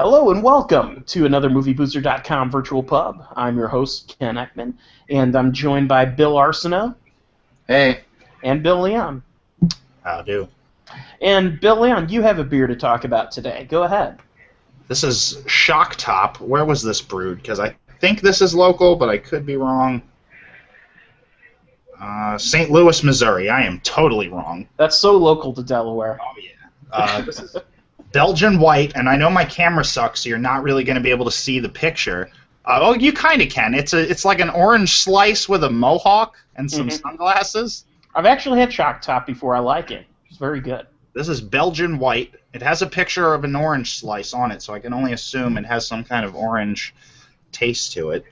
Hello and welcome to another MovieBooster.com virtual pub. I'm your host, Ken Ekman, and I'm joined by Bill Arsenault. Hey. And Bill Leon. How do? And Bill Leon, you have a beer to talk about today. Go ahead. This is Shock Top. Where was this brewed? Because I think this is local, but I could be wrong. St. Louis, Missouri. I am totally wrong. That's so local to Delaware. Oh, yeah. This is Belgian white, and I know my camera sucks, so you're not really going to be able to see the picture. Oh, you kind of can. It's like an orange slice with a mohawk and some sunglasses. I've actually had Shock Top before. I like it. It's very good. This is Belgian white. It has a picture of an orange slice on it, so I can only assume it has some kind of orange taste to it.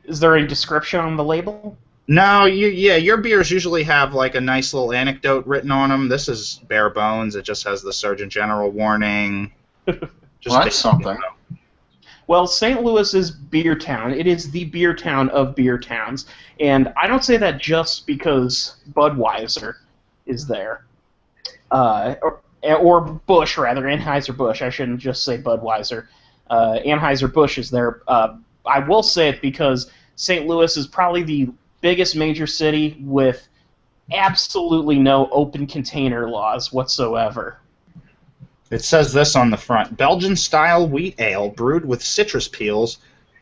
Is there any description on the label? No, your beers usually have like a nice little anecdote written on them. This is bare bones. It just has the Surgeon General warning. Well, that's something. Well, St. Louis is beer town. It is the beer town of beer towns, and I don't say that just because Budweiser is there, or Busch rather, Anheuser-Busch. I shouldn't just say Budweiser. Anheuser-Busch is there. I will say it because St. Louis is probably the biggest major city with absolutely no open container laws whatsoever. It says this on the front: Belgian-style wheat ale brewed with citrus peels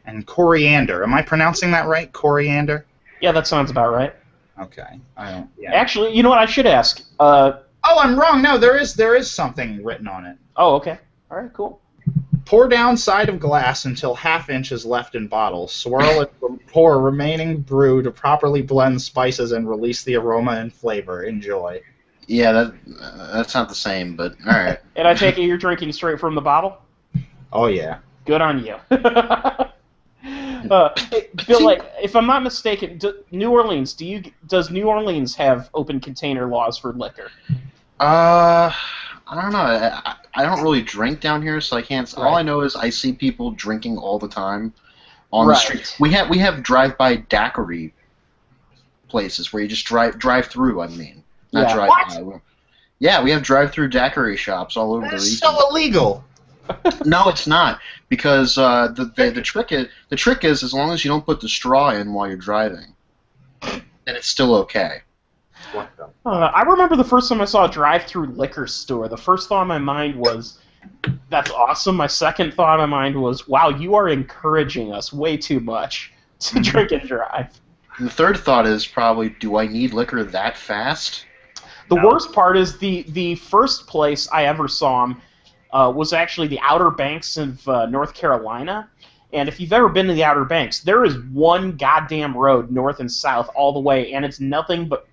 and coriander. Am I pronouncing that right? Coriander? Yeah, that sounds about right. Okay. I don't. Yeah. Actually, you know what? I should ask. Oh, I'm wrong. No, there is something written on it. Oh, okay. All right, cool. Pour down side of glass until half-inch is left in bottle. Swirl and pour remaining brew to properly blend spices and release the aroma and flavor. Enjoy. Yeah, that's not the same, but all right. And I take it you're drinking straight from the bottle? Oh, yeah. Good on you. Hey, Bill, if I'm not mistaken, New Orleans, does New Orleans have open container laws for liquor? I don't know. I don't really drink down here, so I can't. Right. All I know is I see people drinking all the time on the street. We have drive-by daiquiri places where you just drive through. I mean, not drive. What? Yeah, we have drive-through daiquiri shops all over the region. That's so illegal. No, it's not, because the trick is as long as you don't put the straw in while you're driving, then it's still okay. I remember the first time I saw a drive-through liquor store. The first thought in my mind was, that's awesome. My second thought in my mind was, wow, you are encouraging us way too much to drink and drive. And the third thought is probably, do I need liquor that fast? The worst part is the first place I ever saw him was actually the Outer Banks of North Carolina. And if you've ever been to the Outer Banks, there is one goddamn road north and south all the way, and it's nothing but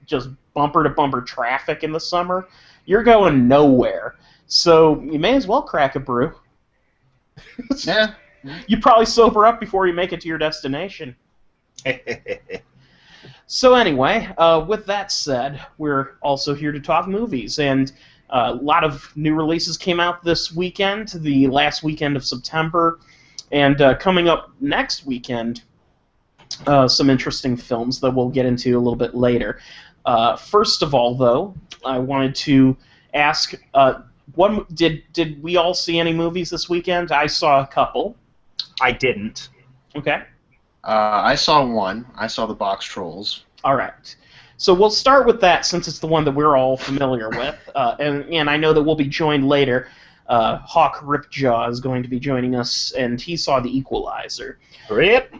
just bumper-to-bumper traffic in the summer. You're going nowhere. So you may as well crack a brew. Yeah. You probably sober up before you make it to your destination. So anyway, with that said, we're also here to talk movies. And a lot of new releases came out this weekend, the last weekend of September. And coming up next weekend, some interesting films that we'll get into a little bit later. First of all, though, I wanted to ask, did we all see any movies this weekend? I saw a couple. I didn't. Okay. I saw one. I saw The Box Trolls. All right. So we'll start with that since it's the one that we're all familiar with, and I know that we'll be joined later. Hawk Ripjaw is going to be joining us, and he saw The Equalizer. Rip.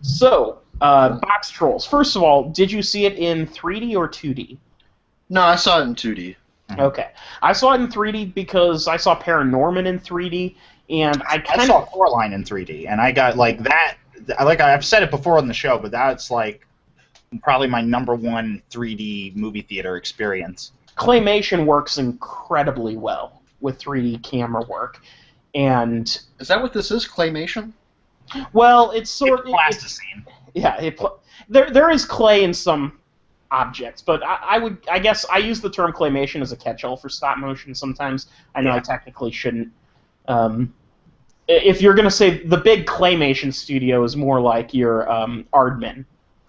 So, Box Trolls. First of all, did you see it in 3D or 2D? No, I saw it in 2D. Okay. I saw it in 3D because I saw Paranorman in 3D, and I saw Coraline in 3D, and I got, like, that, like I've said it before on the show, but that's, like, probably my #1 3D movie theater experience. Claymation works incredibly well with 3D camera work, and... Is that what this is, Claymation? Well, it's sort of... plasticine. Yeah, there is clay in some objects, but I guess I use the term claymation as a catch-all for stop motion sometimes. I know I technically shouldn't. If you're going to say the big claymation studio is more like your Aardman.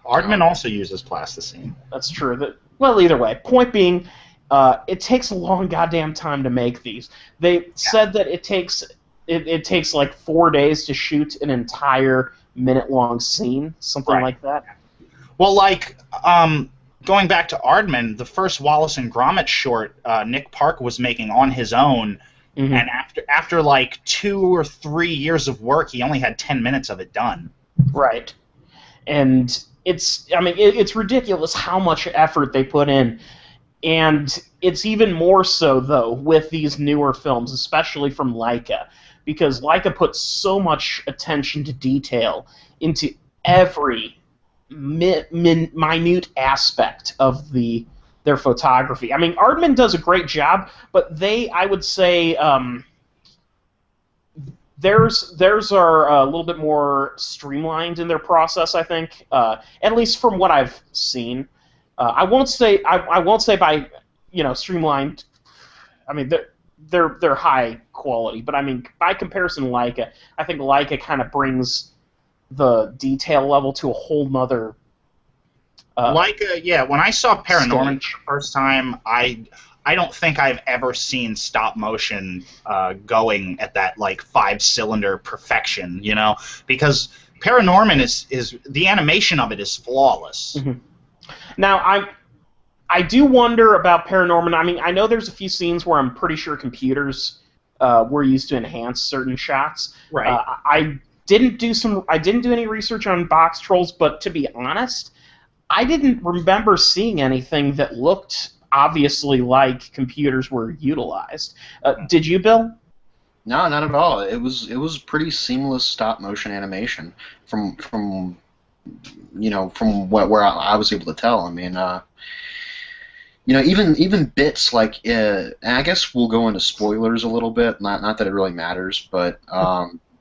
Aardman also uses plasticine. That's true. Well, either way, point being, it takes a long goddamn time to make these. They said that it takes it takes like 4 days to shoot an entire minute-long scene, something like that. Well, like, going back to Aardman, the first Wallace and Gromit short Nick Park was making on his own, and after like 2 or 3 years of work, he only had 10 minutes of it done. Right. And it's ridiculous how much effort they put in. And it's even more so, though, with these newer films, especially from Laika, because Laika puts so much attention to detail into every minute aspect of their photography. I mean, Aardman does a great job, but I would say, theirs are a little bit more streamlined in their process, I think, at least from what I've seen. I won't say by streamlined. I mean they're high quality, but I mean by comparison, Leica, I think Leica kind of brings the detail level to a whole nother. Leica, yeah. When I saw Paranorman the first time, I don't think I've ever seen stop motion going at that like 5-cylinder perfection, because Paranorman is the animation of it is flawless. Mm-hmm. Now, I do wonder about Paranorman. I mean, I know there's a few scenes where I'm pretty sure computers were used to enhance certain shots. Right. I didn't do any research on box trolls, but to be honest, I didn't remember seeing anything that looked obviously like computers were utilized. Did you, Bill? No, not at all. It was pretty seamless stop motion animation from where I was able to tell. I mean, even bits like, and I guess we'll go into spoilers a little bit. Not that it really matters, but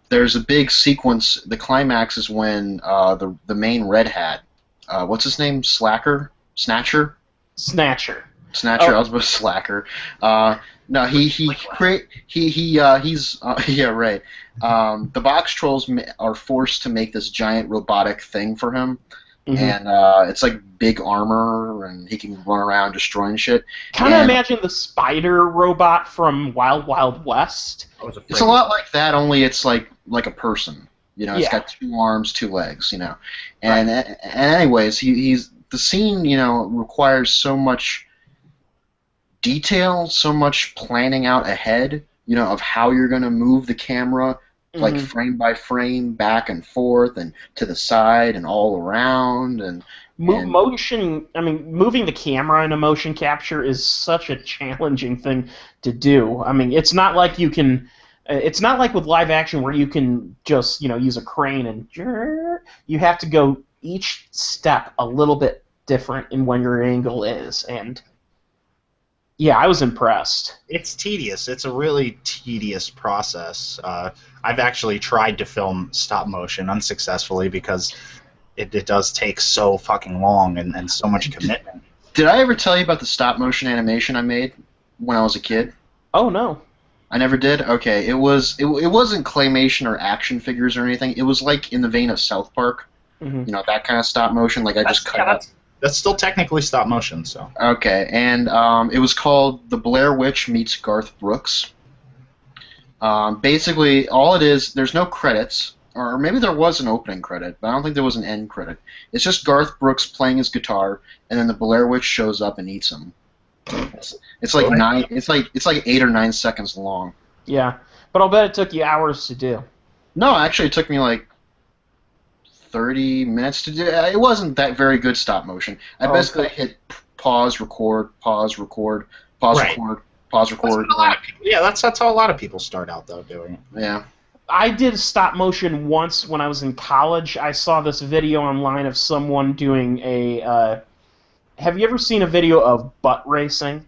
there's a big sequence. The climax is when the main Red Hat, what's his name? Snatcher. Oh. I was about to Slacker. No, he's yeah, right. The box trolls are forced to make this giant robotic thing for him, and it's like big armor, and he can run around destroying shit. Kind of imagine the spider robot from Wild Wild West. It's a lot like that, only it's like a person. It's got 2 arms, 2 legs. And anyways, the scene requires so much detail, so much planning out ahead, of how you're going to move the camera, like frame by frame, back and forth, and to the side, and all around, and motion. I mean, moving the camera in a motion capture is such a challenging thing to do. I mean, it's not like you can. It's not like with live action where you can just use a crane and you have to go each step a little bit different in when your angle is, and yeah, I was impressed. It's tedious. It's a really tedious process. I've actually tried to film stop motion unsuccessfully because it does take so fucking long and so much commitment. Did I ever tell you about the stop motion animation I made when I was a kid? Oh, no. I never did? Okay. It wasn't claymation or action figures or anything. It was like in the vein of South Park. That kind of stop motion. Like I just cut out. That's still technically stop motion, so. Okay, and it was called The Blair Witch Meets Garth Brooks. Basically, all it is, there's no credits, or maybe there was an opening credit, but I don't think there was an end credit. It's just Garth Brooks playing his guitar, and then the Blair Witch shows up and eats him. It's like It's like 8 or 9 seconds long. Yeah, but I'll bet it took you hours to do. No, actually, it took me like 30 minutes to do. It wasn't that very good stop motion. I basically hit pause, record, pause, record, pause, record, pause, record. That's how a lot of people start out though doing it. Yeah. I did stop motion once when I was in college. I saw this video online of someone doing a. Have you ever seen a video of butt racing?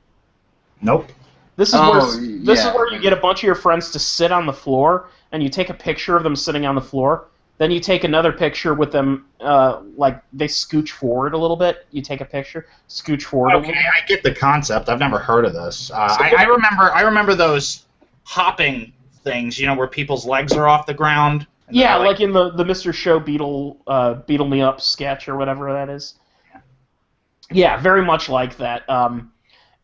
Nope. This is where you get a bunch of your friends to sit on the floor and you take a picture of them sitting on the floor. Then you take another picture with them, like they scooch forward a little bit. You take a picture, scooch forward a little bit. I get the concept. I've never heard of this. I remember those hopping things, where people's legs are off the ground. Yeah, like in the Mr. Show Beetle Me Up sketch or whatever that is. Yeah, very much like that.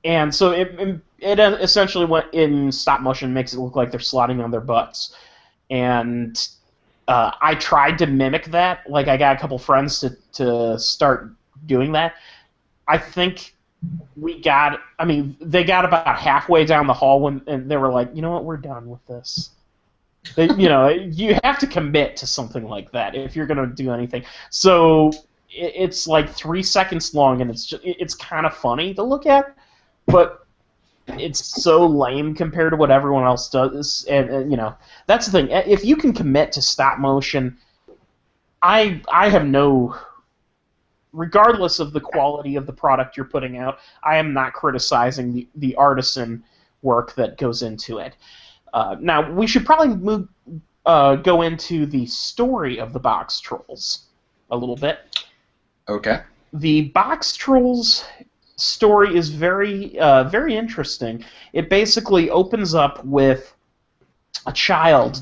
And so it essentially went in stop motion, makes it look like they're sliding on their butts. and I tried to mimic that. Like, I got a couple friends to start doing that. I think they got about halfway down the hall and they were like, you know what, we're done with this. You have to commit to something like that if you're going to do anything. So it's like 3 seconds long, and it's kind of funny to look at, but it's so lame compared to what everyone else does. And that's the thing. If you can commit to stop motion, I have no. Regardless of the quality of the product you're putting out, I am not criticizing the artisan work that goes into it. Now, we should probably go into the story of the Box Trolls a little bit. Okay. The Box Trolls story is very interesting. It basically opens up with a child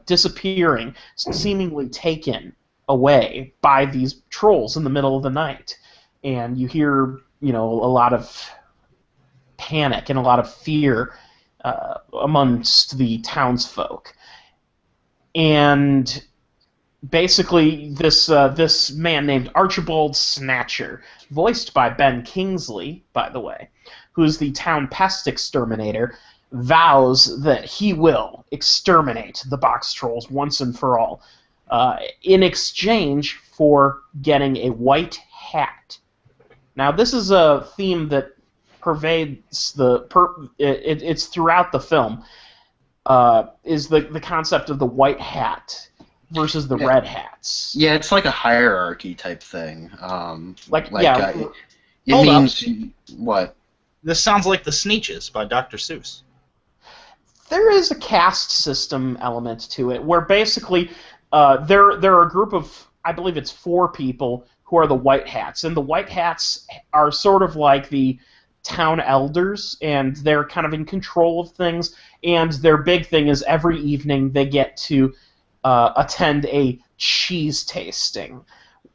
disappearing, seemingly taken away by these trolls in the middle of the night, and you hear a lot of panic and a lot of fear amongst the townsfolk. And basically, this man named Archibald Snatcher, voiced by Ben Kingsley, by the way, who's the town pest exterminator, vows that he will exterminate the Box Trolls once and for all, in exchange for getting a white hat. Now, this is a theme that pervades it's throughout the film. Is the concept of the white hat versus the red hats. Yeah, it's like a hierarchy type thing. It Hold means what? This sounds like The Sneetches by Dr. Seuss. There is a caste system element to it, where basically there are a group of, I believe it's 4 people who are the white hats, and the white hats are sort of like the town elders, and they're kind of in control of things, and their big thing is every evening they get to attend a cheese tasting,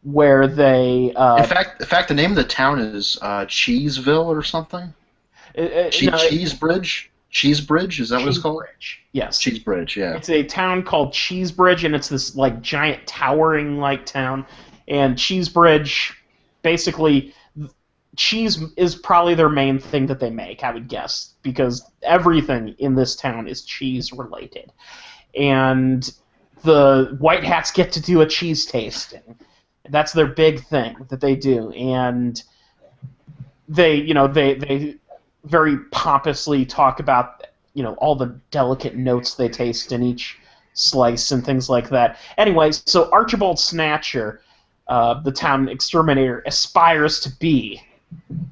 where they... In fact, the name of the town is Cheeseville or something? Cheesebridge? Cheesebridge? Is that what it's called? Yes. Cheesebridge, yeah. It's a town called Cheesebridge, and it's this like giant towering like town. And Cheesebridge, basically, cheese is probably their main thing that they make, I would guess, because everything in this town is cheese related. And the White Hats get to do a cheese tasting. That's their big thing that they do, and they very pompously talk about all the delicate notes they taste in each slice and things like that. Anyway, so Archibald Snatcher, the town exterminator, aspires to be,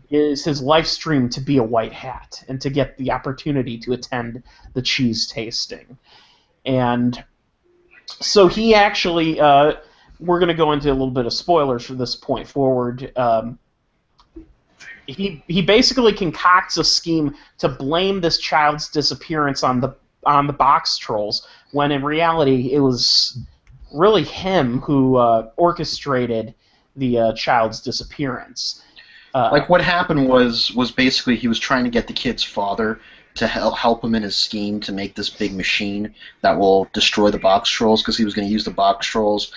is his life stream to be a white hat and to get the opportunity to attend the cheese tasting. And so he actually, we're going to go into a little bit of spoilers from this point forward. He basically concocts a scheme to blame this child's disappearance on the Box Trolls, when in reality it was really him who orchestrated the child's disappearance. Like what happened was basically he was trying to get the kid's father to help him in his scheme to make this big machine that will destroy the Box Trolls, because he was going to use the Box Trolls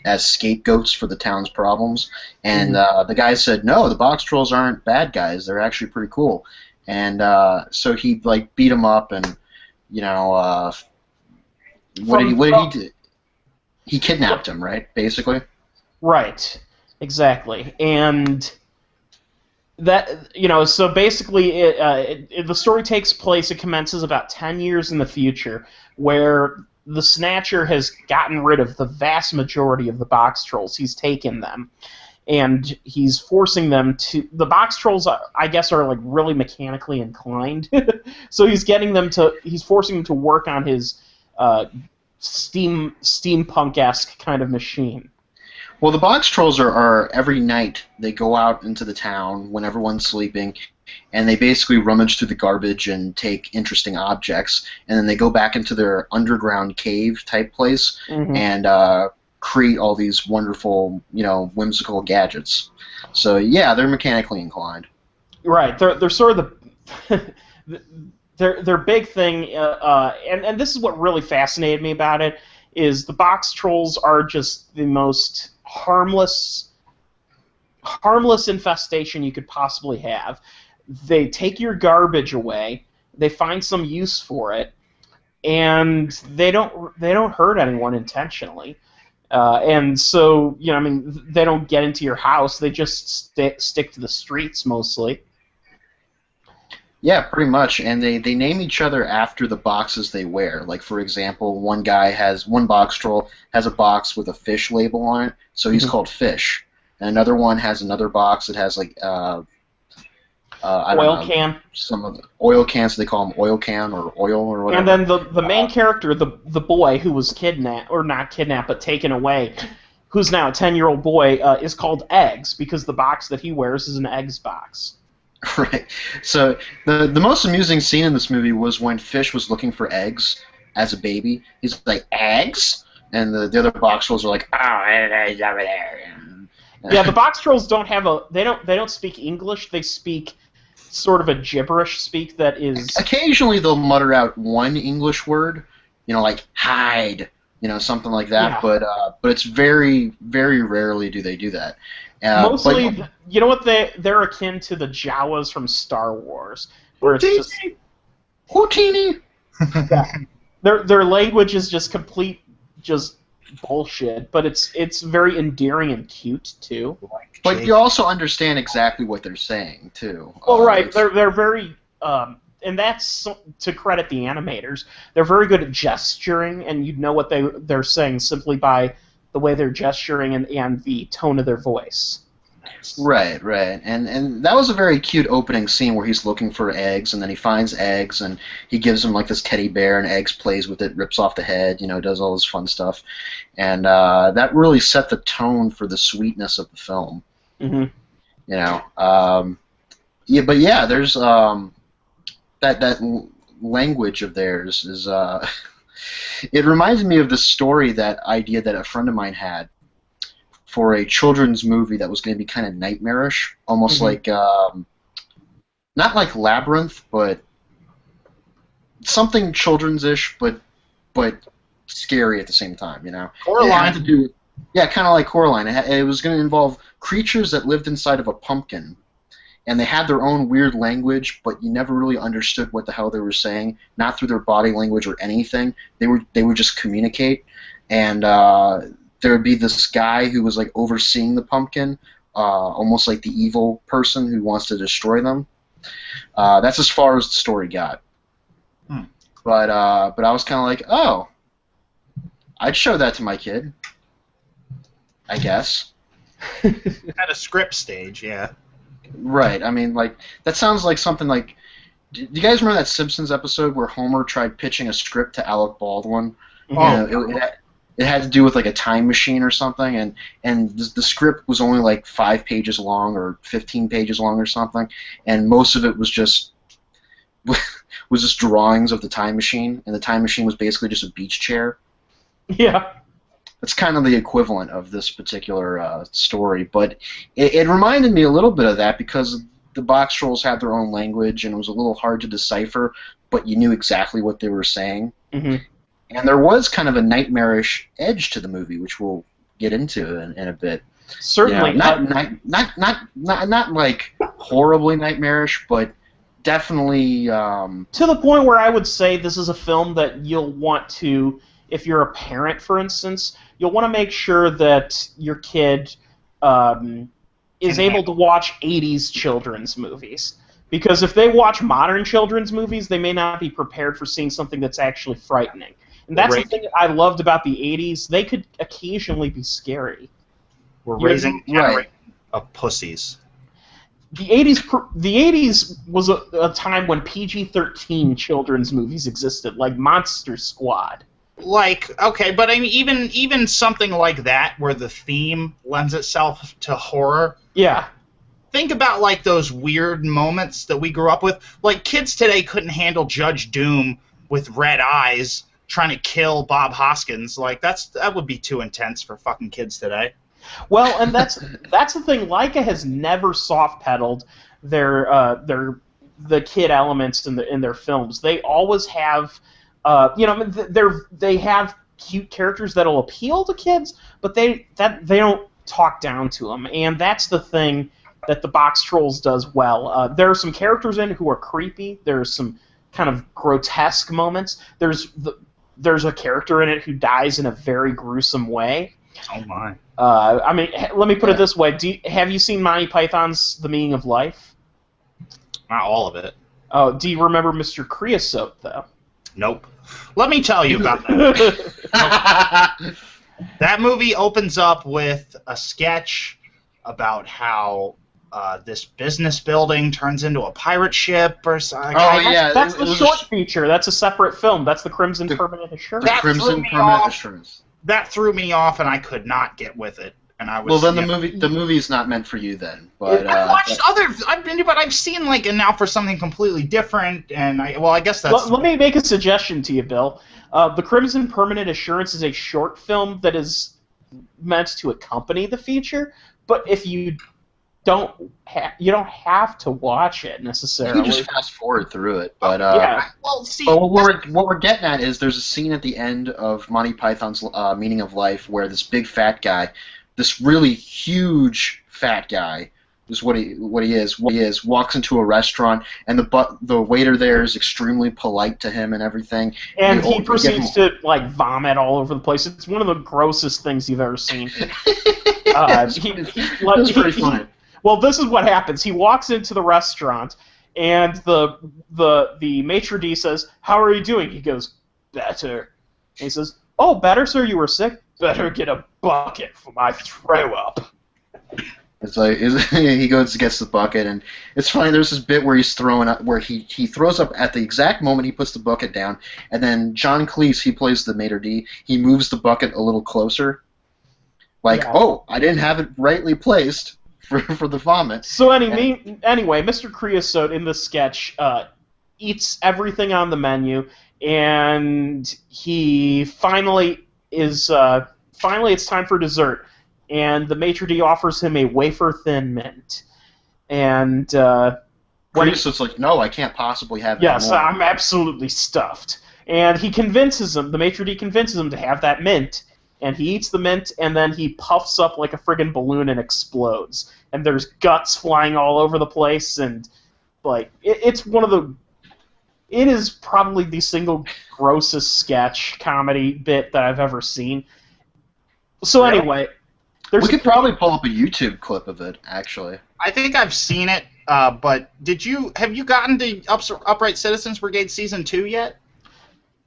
as scapegoats for the town's problems. And the guy said, no, the Box Trolls aren't bad guys. They're actually pretty cool. And so he beat him up, and what did he do? He kidnapped him, right? Basically. Right. Exactly. And that so basically the story takes place. It commences about 10 years in the future, where the Snatcher has gotten rid of the vast majority of the Box Trolls. He's taken them, and he's forcing them to... The Box Trolls, I guess, are like really mechanically inclined. So he's forcing them to work on his steampunk-esque kind of machine. Well, the Box Trolls are every night they go out into the town when everyone's sleeping, and they basically rummage through the garbage and take interesting objects, and then they go back into their underground cave type place and create all these wonderful, whimsical gadgets. So yeah, they're mechanically inclined. Right. They're sort of their big thing, and this is what really fascinated me about it, is the box trolls are just the most harmless infestation you could possibly have. They take your garbage away, they find some use for it, and they don't hurt anyone intentionally. And so, I mean, they don't get into your house. They just stick to the streets mostly. Yeah, pretty much. And they name each other after the boxes they wear. Like, for example, one box troll has a box with a fish label on it, so he's called Fish. And another one has another box that has, like, Oil can. Some of the oil cans, so they call them oil can or oil or whatever. And then the main character, the boy who was kidnapped, or not kidnapped, but taken away, who's now a 10-year-old boy, is called Eggs, because the box that he wears is an eggs box. Right. So the most amusing scene in this movie was when Fish was looking for eggs as a baby. He's like, eggs? And the other box trolls are like, oh, it's over there. Yeah, the box trolls don't have they don't speak English. They speak sort of a gibberish speak that is... Occasionally they'll mutter out one English word, like hide, something like that, yeah. But it's very, very rarely do they do that. Mostly, you know what, they're akin to the Jawas from Star Wars, where it's just... Houdini! Their language is just complete, just bullshit, but it's very endearing and cute, too. But you also understand exactly what they're saying, too. Well, right, they're very... and that's to credit the animators. They're very good at gesturing, and you know what they're saying simply by the way they're gesturing and the tone of their voice. Right. And that was a very cute opening scene where he's looking for eggs, and then he finds eggs, and he gives him like this teddy bear, and Eggs plays with it, rips off the head, does all this fun stuff. And that really set the tone for the sweetness of the film. Mm-hmm. But yeah, there's that language of theirs is... It reminds me of the idea that a friend of mine had for a children's movie that was going to be kind of nightmarish, almost like, not like Labyrinth, but something children's-ish, but scary at the same time, Coraline. Yeah, kind of like Coraline. It was going to involve creatures that lived inside of a pumpkin, and they had their own weird language, but you never really understood what the hell they were saying, not through their body language or anything. They would just communicate, and there would be this guy who was like overseeing the pumpkin, almost like the evil person who wants to destroy them. That's as far as the story got. But I was kind of like, oh, I'd show that to my kid, I guess. At a script stage, yeah. Right. I mean, like, that sounds like something like... Do you guys remember that Simpsons episode where Homer tried pitching a script to Alec Baldwin? It had to do with, like, a time machine or something, and the script was only, like, 5 pages long or 15 pages long or something, and most of it was just drawings of the time machine, and the time machine was basically just a beach chair. Yeah. That's kind of the equivalent of this particular story, but it reminded me a little bit of that because the box trolls had their own language and it was a little hard to decipher, but you knew exactly what they were saying. Mm-hmm. And there was kind of a nightmarish edge to the movie, which we'll get into in a bit. Certainly, not like horribly nightmarish, but definitely to the point where I would say this is a film that you'll want to. If you're a parent, for instance, you'll want to make sure that your kid is able to watch 80s children's movies. Because if they watch modern children's movies, they may not be prepared for seeing something that's actually frightening. And that's the thing that I loved about the 80s. They could occasionally be scary. We're raising a generation of pussies. The 80s was a time when PG-13 children's movies existed, like Monster Squad. Like, okay, but I mean, even something like that, where the theme lends itself to horror. Yeah. Think about, like, those weird moments that we grew up with. Like, kids today couldn't handle Judge Doom with red eyes trying to kill Bob Hoskins. Like, that would be too intense for fucking kids today. Well, and that's the thing. Leica has never soft-pedaled their the kid elements in their films. They always have, they have cute characters that'll appeal to kids, but they don't talk down to them, and that's the thing that the Box Trolls does well. There are some characters in it who are creepy. There's some kind of grotesque moments. There's a character in it who dies in a very gruesome way. Oh my! I mean, let me put it this way: have you seen Monty Python's The Meaning of Life? Not all of it. Oh, do you remember Mr. Creosote though? Nope. Let me tell you about that. That movie opens up with a sketch about how this business building turns into a pirate ship or something. Oh, yeah. That's the short feature. That's a separate film. That's the Crimson Permanent Assurance. The Crimson Permanent Assurance. That threw me off, and I could not get with it. And I was, well, then the movie's not meant for you then. But I've watched but I've seen like now for something completely different, and I guess that's. Let me make a suggestion to you, Bill. The Crimson Permanent Assurance is a short film that is meant to accompany the feature, but if you don't have to watch it necessarily. You can just fast forward through it, but yeah. Well, see, but what we're getting at is there's a scene at the end of Monty Python's Meaning of Life where this big fat guy, this really huge fat guy, is what he is, walks into a restaurant and the waiter there is extremely polite to him and everything. And he proceeds to like vomit all over the place. It's one of the grossest things you've ever seen. That's pretty funny. Well, this is what happens. He walks into the restaurant, and the maitre d' says, "How are you doing?" He goes, "Better." And he says, "Oh, better, sir? You were sick? Better get a bucket for my throw-up." It's like he goes and gets the bucket, and it's funny. There's this bit where he's throwing up, where he throws up at the exact moment he puts the bucket down, and then John Cleese, he plays the maitre d', he moves the bucket a little closer, like, yeah. Oh, I didn't have it rightly placed. For the vomit. So anyway, Mr. Creosote in the sketch eats everything on the menu, and he finally it's time for dessert, and the maitre d' offers him a wafer-thin mint, and Creosote's like, no, I can't possibly have. Yes, I'm absolutely stuffed, and the maitre d' convinces him to have that mint. And he eats the mint, and then he puffs up like a friggin' balloon and explodes. And there's guts flying all over the place, and like it is probably the single grossest sketch comedy bit that I've ever seen. So anyway, we could probably pull up a YouTube clip of it. Actually, I think I've seen it. But have you gotten to Upright Citizens Brigade Season 2 yet?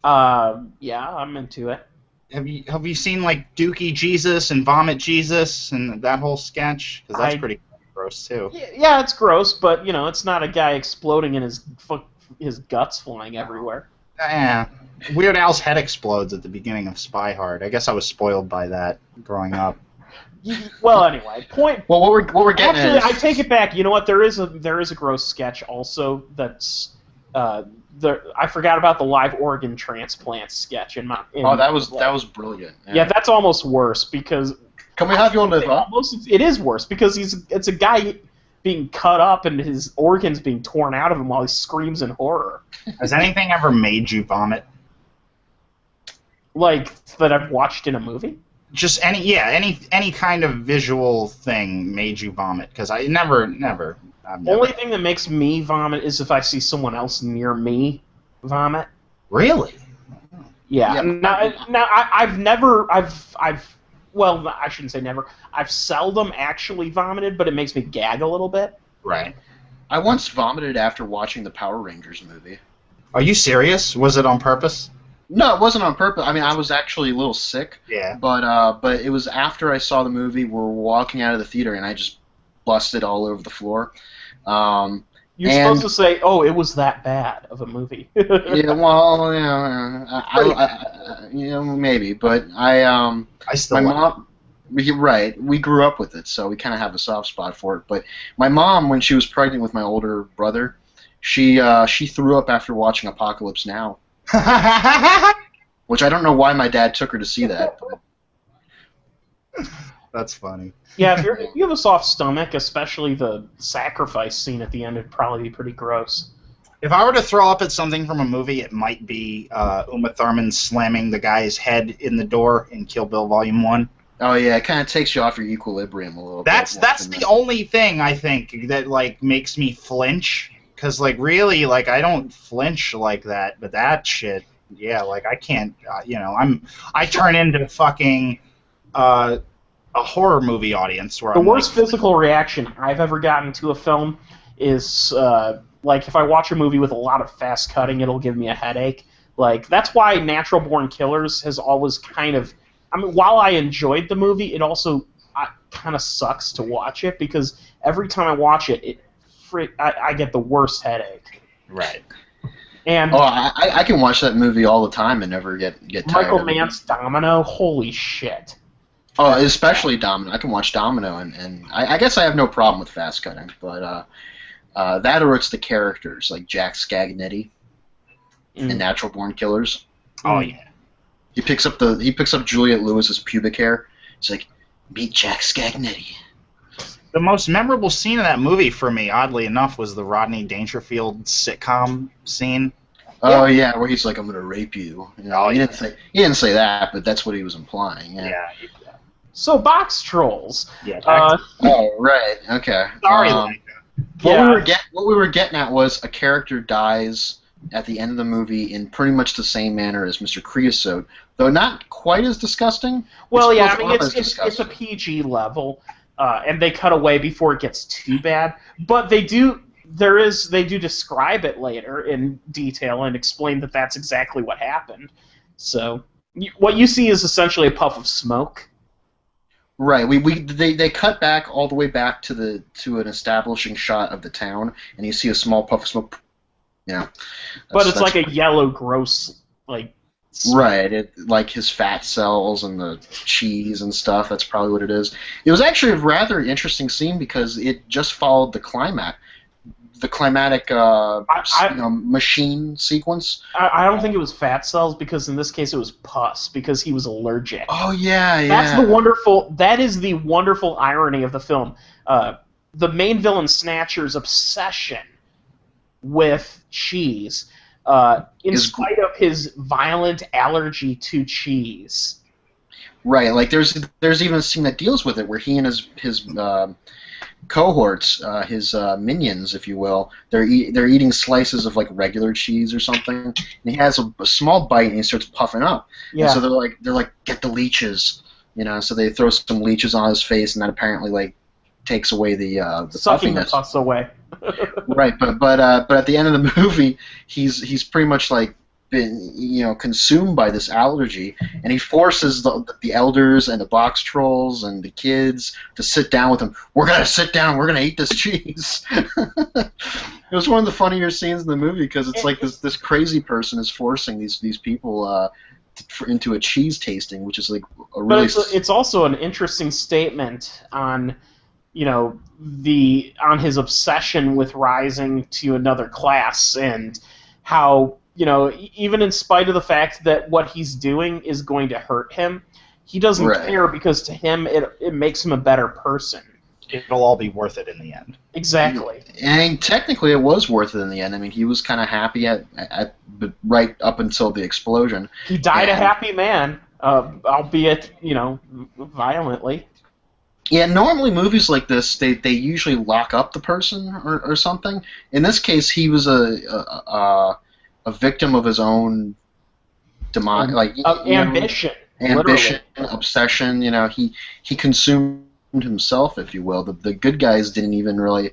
Yeah, I'm into it. Have you seen like Dookie Jesus and Vomit Jesus and that whole sketch? Because that's pretty gross too. Yeah, it's gross, but it's not a guy exploding and his guts flying everywhere. Yeah, Weird Al's head explodes at the beginning of Spy Hard. I guess I was spoiled by that growing up. Well, anyway, point. Well, what we're getting actually, at is... I take it back. You know what? There is a gross sketch also that's. I forgot about the live organ transplant sketch that was brilliant. Yeah, that's almost worse because. Can we have you on the? It is worse because it's a guy being cut up and his organs being torn out of him while he screams in horror. Has anything ever made you vomit? Like that I've watched in a movie? Just any kind of visual thing made you vomit? Because I never. Only thing that makes me vomit is if I see someone else near me vomit. Really? Yeah. Now well, I shouldn't say never. I've seldom actually vomited, but it makes me gag a little bit. Right. I once vomited after watching the Power Rangers movie. Are you serious? Was it on purpose? No, it wasn't on purpose. I mean, I was actually a little sick. Yeah. But it was after I saw the movie. We're walking out of the theater, and I just busted all over the floor. You're supposed to say, "Oh, it was that bad of a movie." Yeah, well, maybe, but I still my mom. Right, we grew up with it, so we kind of have a soft spot for it. But my mom, when she was pregnant with my older brother, she threw up after watching Apocalypse Now, which I don't know why my dad took her to see that. But. That's funny. Yeah, if you have a soft stomach, especially the sacrifice scene at the end, would probably be pretty gross. If I were to throw up at something from a movie, it might be Uma Thurman slamming the guy's head in the door in Kill Bill Volume 1. Oh yeah, it kind of takes you off your equilibrium a little bit. That's the only thing I think that like makes me flinch, because like really like I don't flinch like that, but that shit, yeah, like I can't, I turn into fucking a horror movie audience where the I'm worst like, physical reaction I've ever gotten to a film is like if I watch a movie with a lot of fast cutting, it'll give me a headache. Like that's why Natural Born Killers has always kind of. I mean, while I enjoyed the movie, it also kind of sucks to watch it because every time I watch it, I get the worst headache. right. And I can watch that movie all the time and never get tired. Michael of it. Mann's Domino, holy shit. Oh, especially Domino. I can watch Domino, and I guess I have no problem with fast cutting, but that or it's the characters like Jack Scagnetti in Natural Born Killers. Oh yeah. He picks up Juliette Lewis's pubic hair. He's like, meet Jack Scagnetti. The most memorable scene of that movie for me, oddly enough, was the Rodney Dangerfield sitcom scene. Oh yeah, where he's like, "I'm gonna rape you." He didn't say that, but that's what he was implying. Yeah. So box trolls. Yeah. Oh right. Okay. Sorry, Micah. What we were getting at was a character dies at the end of the movie in pretty much the same manner as Mr. Creosote, though not quite as disgusting. Well, yeah, I mean, it's a PG level, and they cut away before it gets too bad. But they do describe it later in detail and explain that that's exactly what happened. So what you see is essentially a puff of smoke. Right. They cut back all the way back to an establishing shot of the town, and you see a small puff of smoke. Yeah, but it's like a yellow, gross, like. Right, like his fat cells and the cheese and stuff. That's probably what it is. It was actually a rather interesting scene because it just followed the climatic machine sequence. I don't think it was fat cells because in this case it was pus because he was allergic. Oh yeah, yeah. That is the wonderful irony of the film. The main villain Snatcher's obsession with cheese, in spite of his violent allergy to cheese. Right, like there's even a scene that deals with it where he and his cohorts, his minions, if you will, they're eating slices of like regular cheese or something, and he has a small bite and he starts puffing up. Yeah. And so they're like get the leeches, so they throw some leeches on his face, and that apparently like takes away the sucking puffiness. The pus away. Right, but at the end of the movie, he's pretty much like been consumed by this allergy, and he forces the elders and the box trolls and the kids to sit down with him. We're gonna sit down. We're gonna eat this cheese. It was one of the funnier scenes in the movie because it's like this crazy person is forcing these people into a cheese tasting, which is like a really. But it's also an interesting statement on. On his obsession with rising to another class and how, even in spite of the fact that what he's doing is going to hurt him, he doesn't care because to him it makes him a better person. It'll all be worth it in the end. Exactly. And technically it was worth it in the end. I mean, he was kind of happy right up until the explosion. He died a happy man, albeit, violently. Yeah, normally movies like this, they usually lock up the person or something. In this case, he was a victim of his own ambition, obsession. He consumed himself, if you will. The good guys didn't even really.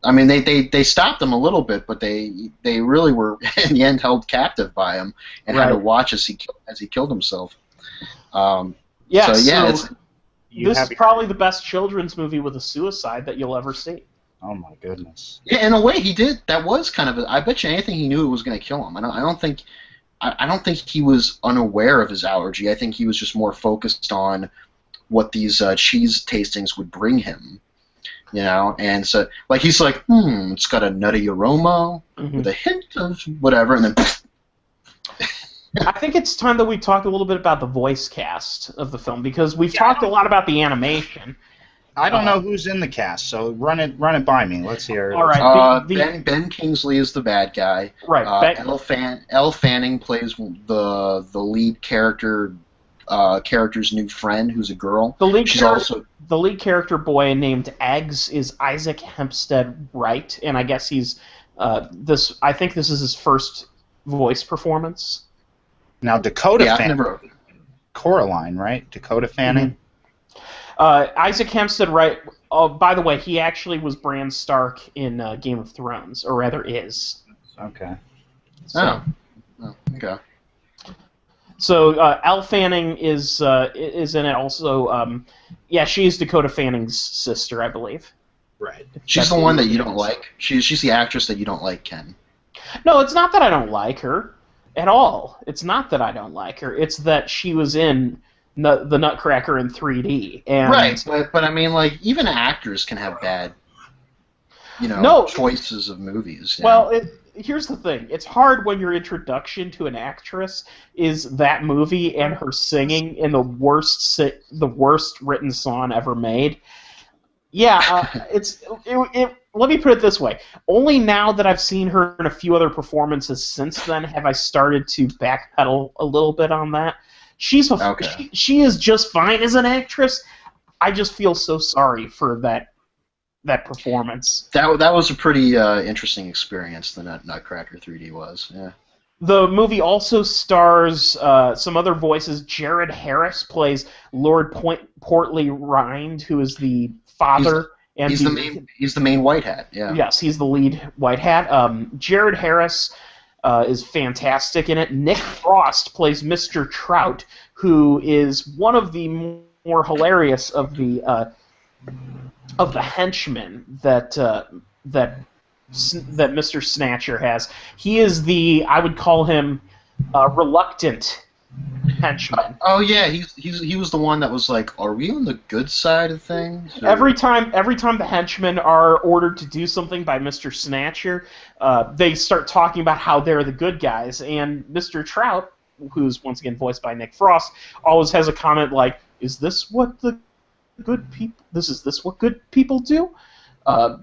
I mean, they stopped him a little bit, but they really were in the end held captive by him and had to watch as he killed himself. This is probably the best children's movie with a suicide that you'll ever see. Oh my goodness. Yeah, in a way he did. That was kind of. I bet you anything he knew it was going to kill him. I don't think he was unaware of his allergy. I think he was just more focused on what these cheese tastings would bring him. And so like he's like, it's got a nutty aroma with a hint of whatever, and then. I think it's time that we talk a little bit about the voice cast of the film because we've talked a lot about the animation, I don't know who's in the cast, so run it by me. Let's hear. All right. Ben Kingsley is the bad guy. Right. Elle Fanning plays the lead character's new friend, who's a girl. The lead character boy named Eggs is Isaac Hempstead Wright, and I guess he's this. I think this is his first voice performance. Now Dakota Fanning, Coraline, right? Dakota Fanning. Mm-hmm. Isaac Hempstead Wright. Oh, by the way, he actually was Bran Stark in Game of Thrones, or rather is. Okay. So, okay. So Elle Fanning is in it also. She's Dakota Fanning's sister, I believe. Right. She's the one that you don't like. She's the actress that you don't like, Ken. No, it's not that I don't like her at all. It's not that I don't like her. It's that she was in the Nutcracker in 3D. And right, but I mean, like, even actors can have bad, choices of movies. Well, here's the thing. It's hard when your introduction to an actress is that movie and her singing in the worst written song ever made. Yeah, let me put it this way. Only now that I've seen her in a few other performances since then have I started to backpedal a little bit on that. She is just fine as an actress. I just feel so sorry for that performance. That was a pretty interesting experience. The Nutcracker 3D was. Yeah. The movie also stars some other voices. Jared Harris plays Lord Portly Rind, who is the father. He's the main White Hat. Yeah. Yes, he's the lead White Hat. Jared Harris is fantastic in it. Nick Frost plays Mr. Trout, who is one of the more hilarious of the henchmen that Mr. Snatcher has. He is I would call him reluctant henchman. He was the one that was like, "Are we on the good side of things?" Or... Every time the henchmen are ordered to do something by Mr. Snatcher, they start talking about how they're the good guys, and Mr. Trout, who's once again voiced by Nick Frost, always has a comment like, "Is this what good people do?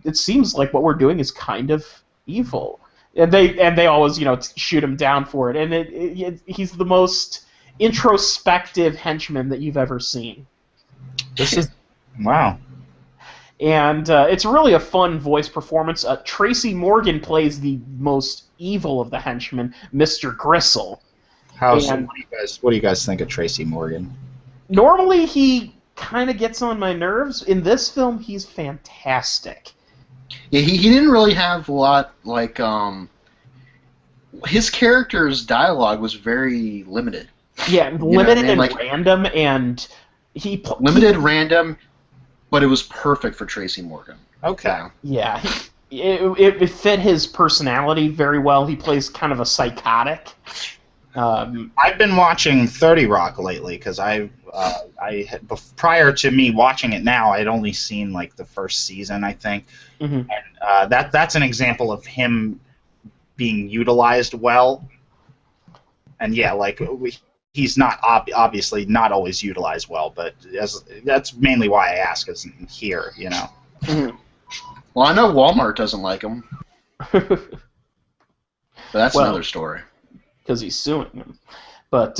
It seems like what we're doing is kind of evil." And they always shoot him down for it, and he's the most introspective henchman that you've ever seen. Wow. And it's really a fun voice performance. Tracy Morgan plays the most evil of the henchmen, Mr. Gristle. What do you guys think of Tracy Morgan? Normally he kind of gets on my nerves. In this film, he's fantastic. Yeah, he didn't really have a lot, like, his character's dialogue was very limited. Yeah, limited and random, and random, but it was perfect for Tracy Morgan. Okay. Yeah, it fit his personality very well. He plays kind of a psychotic. I've been watching 30 Rock lately because prior to me watching it now, I'd only seen like the first season, I think. Mm-hmm. And that's an example of him being utilized well. And yeah, like he's not obviously not always utilized well, but that's mainly why I ask is here, Mm-hmm. Well, I know Walmart doesn't like him, but that's another story. Because he's suing them. But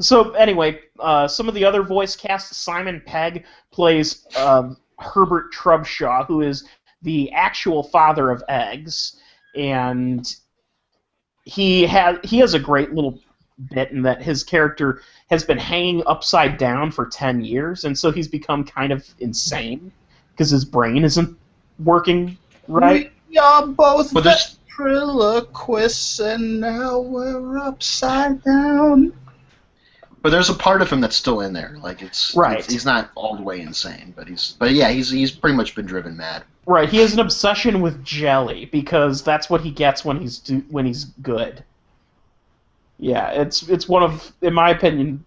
so anyway, some of the other voice cast. Simon Pegg plays Herbert Trubshaw, who is the actual father of Eggs, and he has a great little bit in that his character has been hanging upside down for 10 years, and so he's become kind of insane because his brain isn't working right. We are both ventriloquists, and now we're upside down. But there's a part of him that's still in there. Like he's not all the way insane, but he's pretty much been driven mad. Right, he has an obsession with jelly because that's what he gets when he's good. Yeah, it's one of, in my opinion,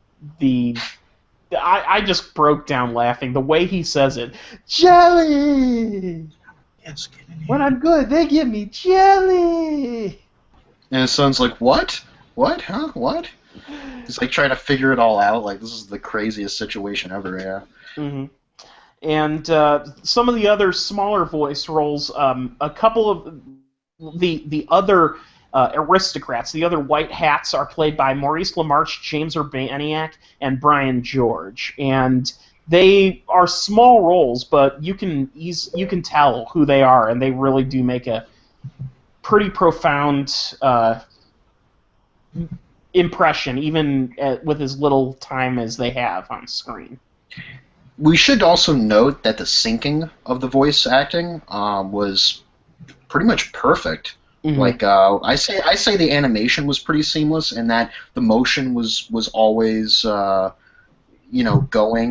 I just broke down laughing the way he says it. Jelly. Yes, when I'm good, they give me jelly. And his son's like, what? What? Huh? What? He's like trying to figure it all out. Like this is the craziest situation ever. Yeah. Hmm. And some of the other smaller voice roles, a couple of the other aristocrats, the other white hats, are played by Maurice LaMarche, James Urbaniak, and Brian George. And they are small roles, but you can tell who they are, and they really do make a pretty profound impression, even with as little time as they have on screen. We should also note that the syncing of the voice acting was pretty much perfect. Mm-hmm. Like I say the animation was pretty seamless, and that the motion was always going.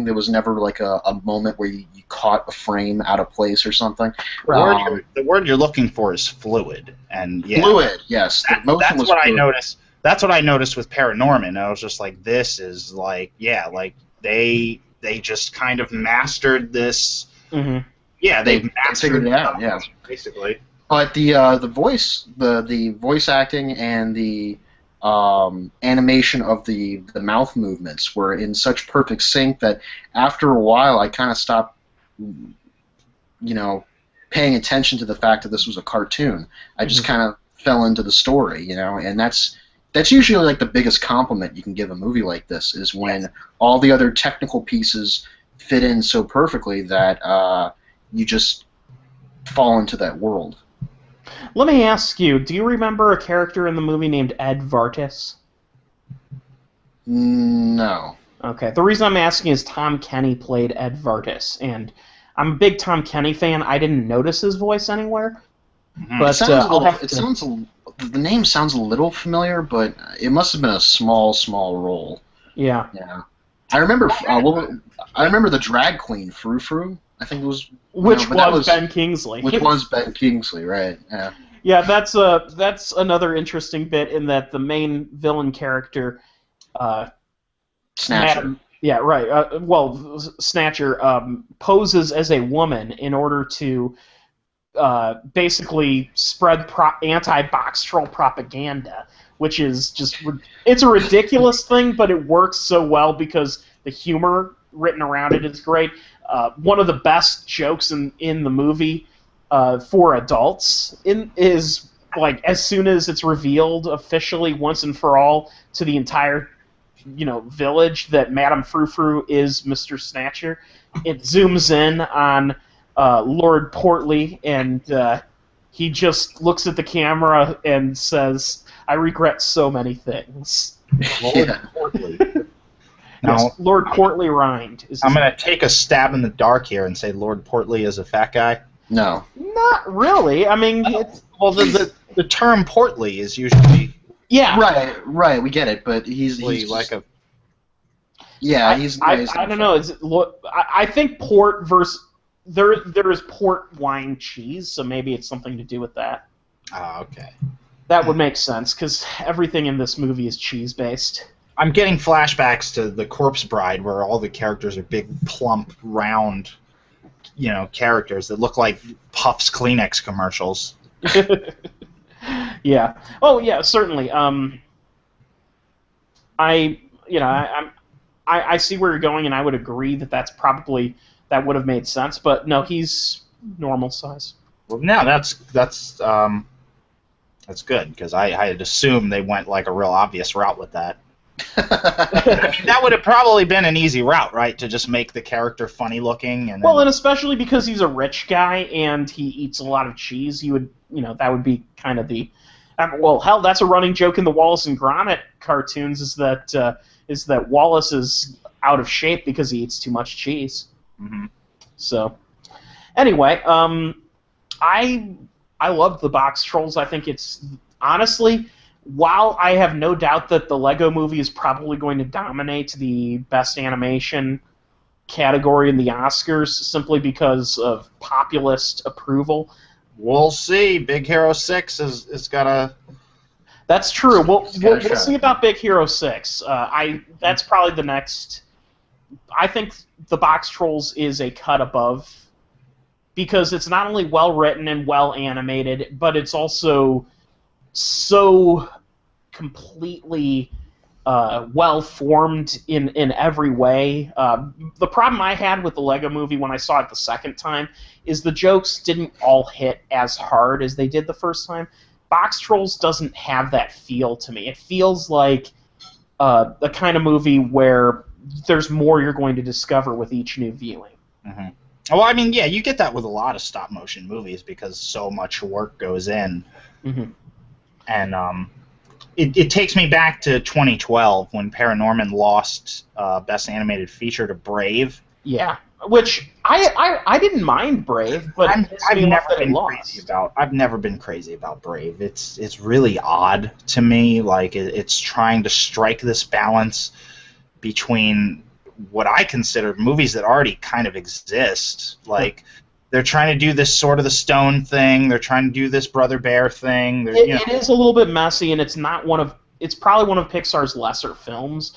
There was never like a moment where you caught a frame out of place or something. The word you're looking for is fluid, and yeah, fluid. Yes, the motion that's was what fluid. I noticed. That's what I noticed with Paranorman. I was just like, this is like, yeah, like they just kind of mastered this. Mm-hmm. Yeah, they figured it out. Yeah, basically. But the voice acting and the animation of the mouth movements were in such perfect sync that after a while I kind of stopped, paying attention to the fact that this was a cartoon. I just kind of fell into the story, and that's usually like the biggest compliment you can give a movie like this is when all the other technical pieces fit in so perfectly that you just fall into that world. Let me ask you, do you remember a character in the movie named Ed Vartis? No. Okay, the reason I'm asking is Tom Kenny played Ed Vartis, and I'm a big Tom Kenny fan. I didn't notice his voice anywhere, but the name sounds a little familiar, but it must have been a small role. Yeah. Yeah. I remember. I remember the drag queen Frou Frou. I think it was. Which was Ben Kingsley. Which was Ben Kingsley, right? Yeah. Yeah, that's another interesting bit in that the main villain character, Snatcher. Yeah, right. Snatcher poses as a woman in order to basically spread anti-box troll propaganda, which is just it's a ridiculous thing, but it works so well because the humor written around it is great. One of the best jokes in the movie for adults is like as soon as it's revealed officially once and for all to the entire village that Madame Frou Frou is Mr. Snatcher, it zooms in on Lord Portley, and he just looks at the camera and says, "I regret so many things." Lord Portley. Yes, Lord Portley Rind. I'm going to take a stab in the dark here and say Lord Portley is a fat guy. No. Not really. I mean, the term portly is usually... Yeah. Right, we get it, but he's like a... Yeah, I don't know. I think port versus... There is port wine cheese, so maybe it's something to do with that. Oh, okay. That would make sense, because everything in this movie is cheese-based. I'm getting flashbacks to The Corpse Bride, where all the characters are big, plump, round, characters that look like Puff's Kleenex commercials. Yeah. Oh, yeah. Certainly. I see where you're going, and I would agree that would have made sense. But no, he's normal size. Well, no, that's good because I had assumed they went like a real obvious route with that. I mean, that would have probably been an easy route, right? To just make the character funny looking, and and especially because he's a rich guy and he eats a lot of cheese, that would be kind of the. Hell, that's a running joke in the Wallace and Gromit cartoons is that Wallace is out of shape because he eats too much cheese. Mm-hmm. So, anyway, I loved the Box Trolls. I think it's honestly. While I have no doubt that the Lego Movie is probably going to dominate the Best Animation category in the Oscars simply because of populist approval. We'll see. Big Hero 6 is got a... That's true. We'll see about Big Hero 6. That's probably the next... I think the Box Trolls is a cut above because it's not only well-written and well-animated, but it's also so completely well formed in every way. The problem I had with the Lego Movie when I saw it the second time is the jokes didn't all hit as hard as they did the first time. Box Trolls doesn't have that feel to me. It feels like the kind of movie where there's more you're going to discover with each new viewing. Mm-hmm. Well, I mean, yeah, you get that with a lot of stop-motion movies because so much work goes in. Mm-hmm. And it takes me back to 2012 when Paranorman lost Best Animated Feature to Brave. Yeah, which I didn't mind Brave, but I've never been crazy about Brave. It's really odd to me. Like it's trying to strike this balance between what I consider movies that already kind of exist. Like they're trying to do this Sword of the Stone thing. They're trying to do this Brother Bear thing. It is a little bit messy, and it's probably one of Pixar's lesser films.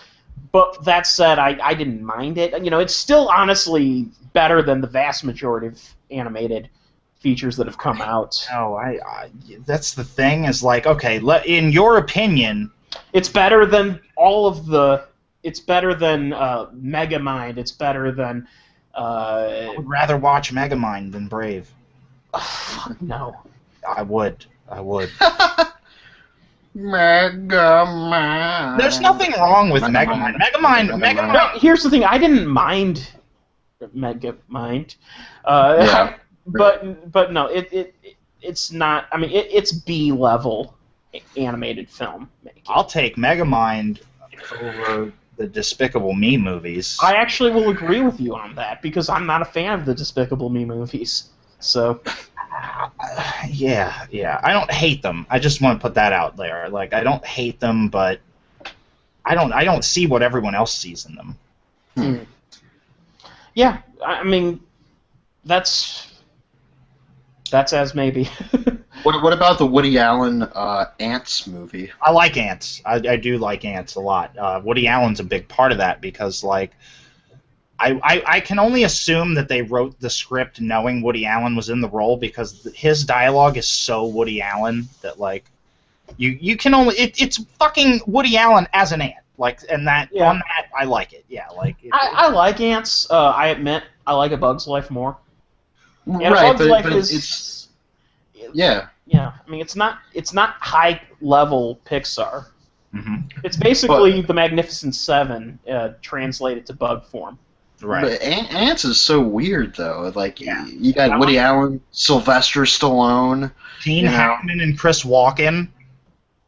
But that said, I didn't mind it. You know, it's still honestly better than the vast majority of animated features that have come out. No, that's the thing. Is like, okay, in your opinion, it's better than all of the. It's better than Megamind. It's better than. I would rather watch Megamind than Brave. No. I would. Megamind. There's nothing wrong with Megamind. Megamind. No, here's the thing. I didn't mind Megamind. Yeah. But no, it's not. I mean, it's B level animated film making. I'll take Megamind over the Despicable Me movies. I actually will agree with you on that because I'm not a fan of the Despicable Me movies. So. Yeah. I don't hate them. I just want to put that out there. Like, I don't hate them, but I don't see what everyone else sees in them. Hmm. Yeah, I mean, that's as maybe. What about the Woody Allen Ants movie? I like Ants. I do like Ants a lot. Woody Allen's a big part of that because, like, I can only assume that they wrote the script knowing Woody Allen was in the role because his dialogue is so Woody Allen that, like, you can only it's fucking Woody Allen as an ant. Like, and that on that I like it. Yeah, like I like Ants. I admit I like A Bug's Life more. And Right, A Bug's Life but is yeah. Yeah, I mean it's not high level Pixar. Mm-hmm. It's basically the Magnificent Seven translated to bug form. Right. But Ants is so weird though. Like you got Woody Allen, Sylvester Stallone, Gene Hackman and Chris Walken.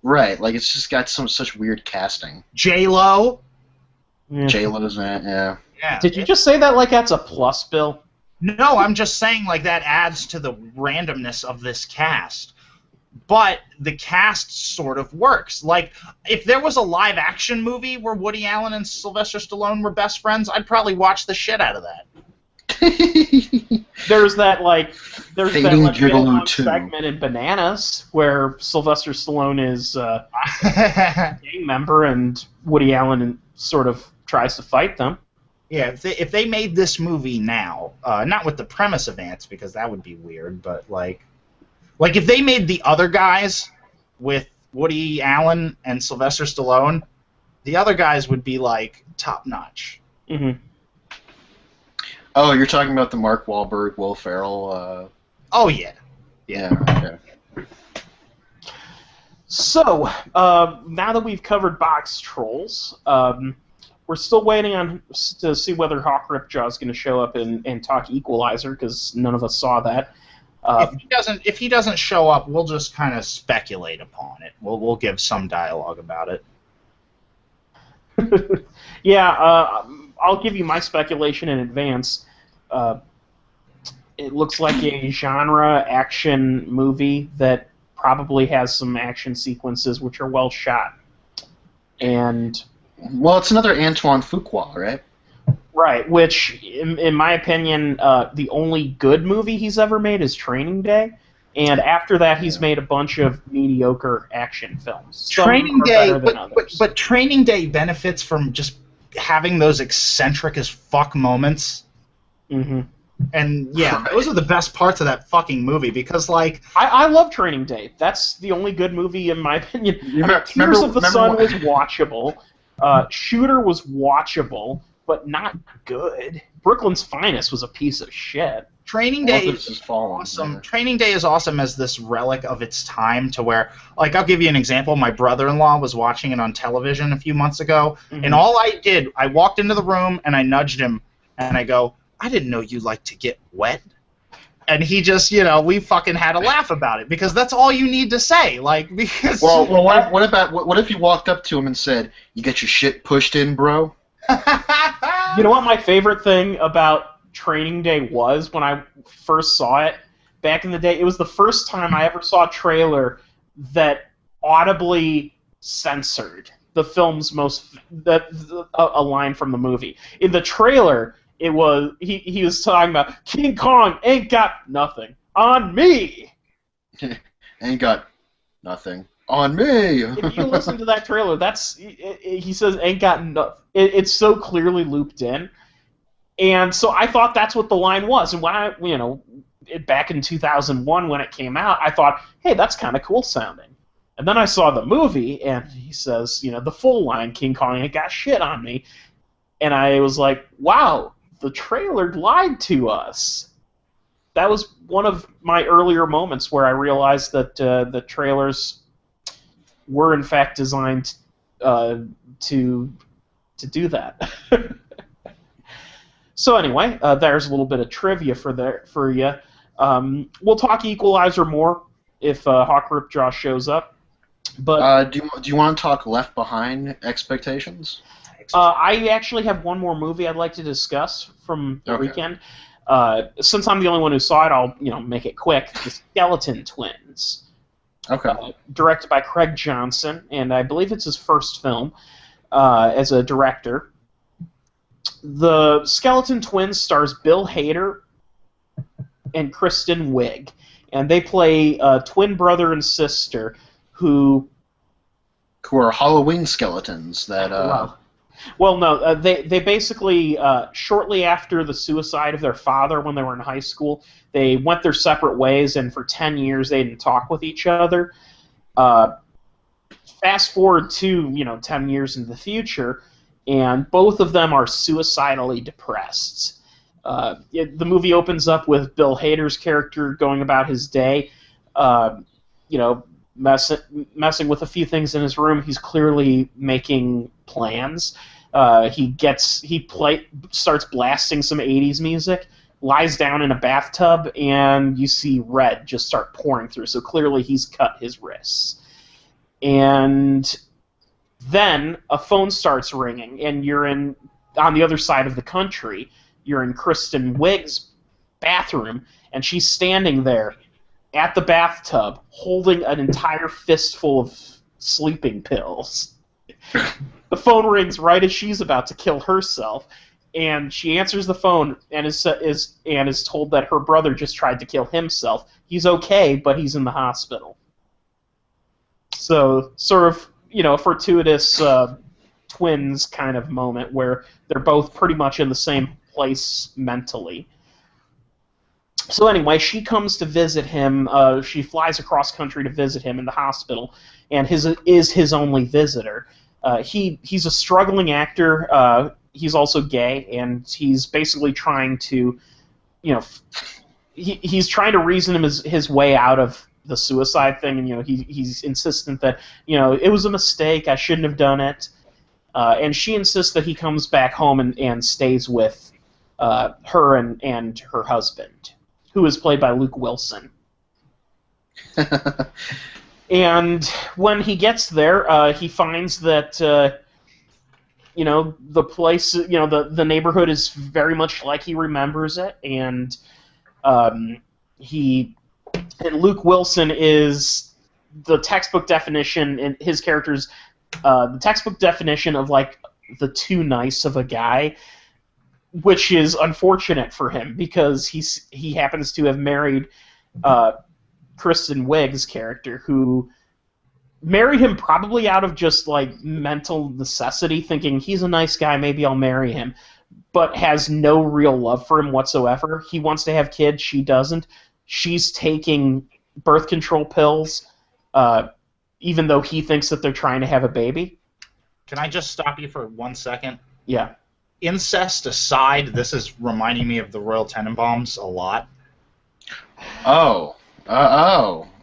Right, like it's just got such weird casting. J-Lo. Yeah. J-Lo's in it, yeah. Yeah. Did you just say that like that's a plus, Bill? No, I'm just saying like that adds to the randomness of this cast. But the cast sort of works. Like, if there was a live-action movie where Woody Allen and Sylvester Stallone were best friends, I'd probably watch the shit out of that. There's that Fading Gigolo 2 segment in Bananas where Sylvester Stallone is a gang member and Woody Allen sort of tries to fight them. Yeah, if they made this movie now, not with the premise of Ants because that would be weird, but like if they made The Other Guys with Woody Allen and Sylvester Stallone, the other guys would be like top notch. Mm-hmm. Oh, you're talking about the Mark Wahlberg, Will Ferrell. Oh yeah. Okay. So now that we've covered Box Trolls, we're still waiting to see whether Hawk Ripjaw is going to show up and talk Equalizer because none of us saw that. If he doesn't show up, we'll just kind of speculate upon it. We'll give some dialogue about it. Yeah, I'll give you my speculation in advance. It looks like a genre action movie that probably has some action sequences which are well shot. And well, it's another Antoine Fuqua, right? Right, which, in my opinion, the only good movie he's ever made is Training Day, and after that he's made a bunch of mediocre action films. Training Day, but Training Day benefits from just having those eccentric as fuck moments. Mm-hmm. And yeah, those are the best parts of that fucking movie because, like, I love Training Day. That's the only good movie in my opinion. Tears of the Sun was watchable. Shooter was watchable, but not good. Brooklyn's Finest was a piece of shit. Training Day is awesome. Yeah. Training Day is awesome as this relic of its time to where, like, I'll give you an example. My brother-in-law was watching it on television a few months ago, and all I did, I walked into the room and I nudged him, and I go, I didn't know you like to get wet. And he just, we fucking had a laugh about it because that's all you need to say, like, because. Well, what if you walked up to him and said, "You get your shit pushed in, bro"? You know what my favorite thing about Training Day was when I first saw it back in the day? It was the first time I ever saw a trailer that audibly censored the film's a line from the movie. In the trailer, it was he was talking about King Kong ain't got nothing on me. Ain't got nothing on me. If you listen to that trailer, he says ain't got nothing. It's so clearly looped in. And so I thought that's what the line was. And when back in 2001 when it came out, I thought, hey, that's kind of cool sounding. And then I saw the movie, and he says, the full line, King Kong ain't got shit on me. And I was like, wow, the trailer lied to us. That was one of my earlier moments where I realized that the trailers were, in fact, designed to do that. So anyway, there's a little bit of trivia for you. We'll talk Equalizer more if Hawk Ripjaw shows up. But do you want to talk Left Behind expectations? I actually have one more movie I'd like to discuss from the weekend. Since I'm the only one who saw it, I'll make it quick. The Skeleton Twins. Okay. Directed by Craig Johnson, and I believe it's his first film as a director. The Skeleton Twins stars Bill Hader and Kristen Wiig, and they play a twin brother and sister who are Halloween skeletons that. Well, no, they basically shortly after the suicide of their father when they were in high school, they went their separate ways, and for 10 years they didn't talk with each other. Fast forward to 10 years into the future. And both of them are suicidally depressed. The movie opens up with Bill Hader's character going about his day, messing with a few things in his room. He's clearly making plans. He starts blasting some 80s music, lies down in a bathtub, and you see red just start pouring through. So clearly he's cut his wrists. And then a phone starts ringing, and you're on the other side of the country. You're in Kristen Wiig's bathroom, and she's standing there at the bathtub holding an entire fistful of sleeping pills. The phone rings right as she's about to kill herself, and she answers the phone and is told that her brother just tried to kill himself. He's okay, but he's in the hospital. So, sort of, a fortuitous twins kind of moment where they're both pretty much in the same place mentally. So anyway, she comes to visit him. She flies across country to visit him in the hospital, and is his only visitor. He's a struggling actor. He's also gay, and he's basically trying to, he's trying to reason his way out of the suicide thing, and he's insistent that it was a mistake, I shouldn't have done it, and she insists that he comes back home and stays with her and her husband, who is played by Luke Wilson. And when he gets there, he finds that the place, the neighborhood is very much like he remembers it, and Luke Wilson is the textbook definition, and his character's the textbook definition of like the too nice of a guy, which is unfortunate for him because he happens to have married Kristen Wiig's character, who married him probably out of just like mental necessity, thinking he's a nice guy, maybe I'll marry him, but has no real love for him whatsoever. He wants to have kids, she doesn't. She's taking birth control pills, even though he thinks that they're trying to have a baby. Can I just stop you for 1 second? Yeah. Incest aside, this is reminding me of the Royal Tenenbaums a lot. Oh.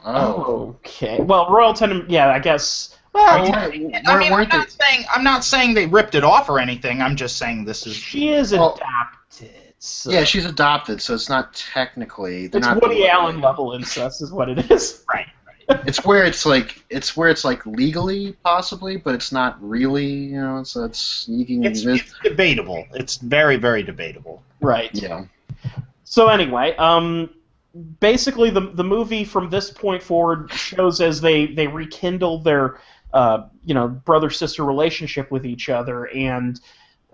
Okay. Well, Royal Tenen. Yeah, I guess. Well, I'm not saying they ripped it off or anything. I'm just saying this is. She is adopted. So. Yeah, she's adopted, so it's not technically. It's not Woody Allen level incest, is what it is. Right. It's where it's like legally possibly, but it's not really. You know, so it's you can. It's debatable. It's very, very debatable. Right. Yeah. So anyway, basically the movie from this point forward shows as they rekindle their brother-sister relationship with each other, and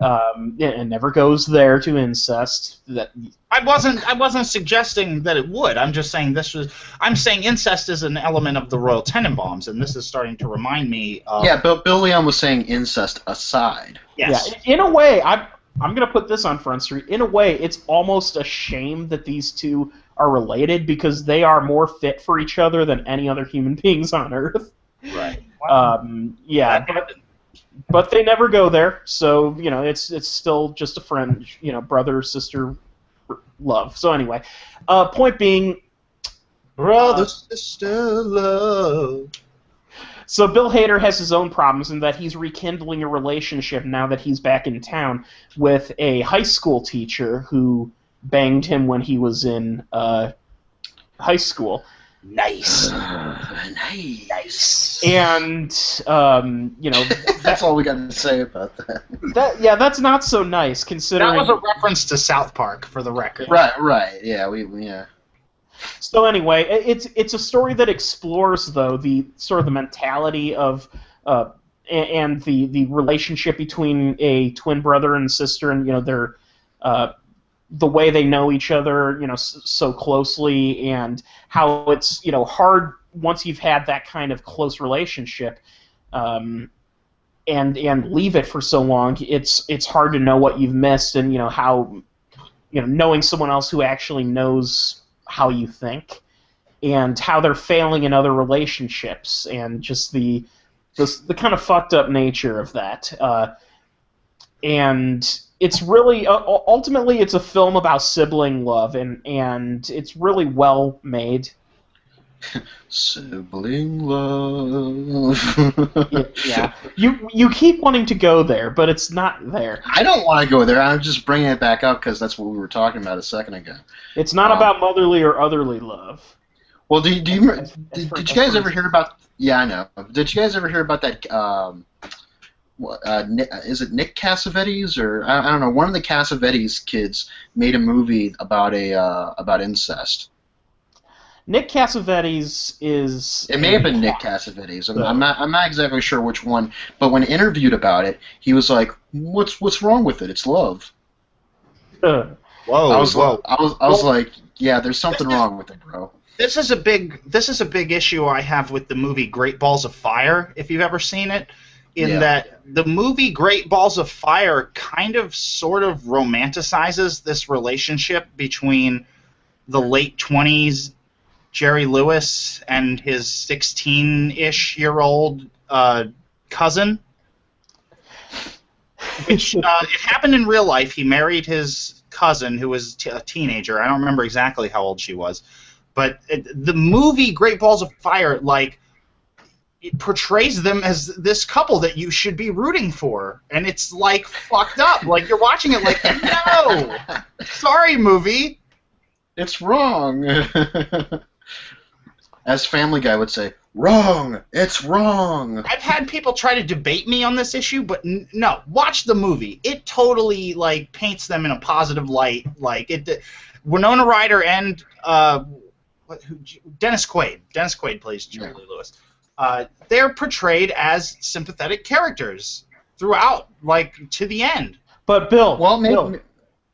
it never goes there to incest. That I wasn't suggesting that it would. I'm just saying I'm saying incest is an element of the Royal Tenenbaums, and this is starting to remind me of. Yeah, Bill Leon was saying incest aside. Yes. Yeah, in a way, I'm going to put this on Front Street. In a way, it's almost a shame that these two are related because they are more fit for each other than any other human beings on Earth. Right. Yeah, but they never go there. So it's still just a friend, brother sister love. So anyway, point being, brother sister love. So Bill Hader has his own problems in that he's rekindling a relationship now that he's back in town with a high school teacher who banged him when he was in high school. Nice. Nice. And that's all we got to say about that. That's not so nice considering that was a reference to South Park for the record. Right. Yeah, yeah. So anyway, it's a story that explores though the sort of the mentality of and the relationship between a twin brother and sister, and their the way they know each other, so closely, and how it's hard once you've had that kind of close relationship, and leave it for so long. It's hard to know what you've missed, and how knowing someone else who actually knows how you think, and how they're failing in other relationships, and just the kind of fucked up nature of that. And it's really ultimately it's a film about sibling love, and it's really well made. Sibling love. Yeah. You keep wanting to go there, but it's not there. I don't want to go there. I'm just bringing it back up because that's what we were talking about a second ago. It's not about motherly or otherly love. Well, did you guys ever hear about? Yeah, I know. Did you guys ever hear about that? Is it Nick Cassavetes or I don't know? One of the Cassavetes kids made a movie about about incest. Nick Cassavetes is. It may have been Nick Cassavetes. I'm not exactly sure which one. But when interviewed about it, he was like, "What's wrong with it? It's love." Whoa! I was like, "Yeah, there's something wrong with it, bro." This is a big issue I have with the movie Great Balls of Fire. If you've ever seen it. That the movie Great Balls of Fire kind of sort of romanticizes this relationship between the late 20s Jerry Lewis and his 16-ish-year-old cousin. Which it happened in real life. He married his cousin, who was a teenager. I don't remember exactly how old she was. But the movie Great Balls of Fire, it portrays them as this couple that you should be rooting for, and it's fucked up. You're watching it no, sorry, movie, it's wrong. As Family Guy would say, wrong. It's wrong. I've had people try to debate me on this issue, but no, watch the movie. It totally paints them in a positive light. Winona Ryder and Dennis Quaid. Dennis Quaid plays Jerry Lee Lewis. They're portrayed as sympathetic characters throughout, to the end. But Bill, Bill,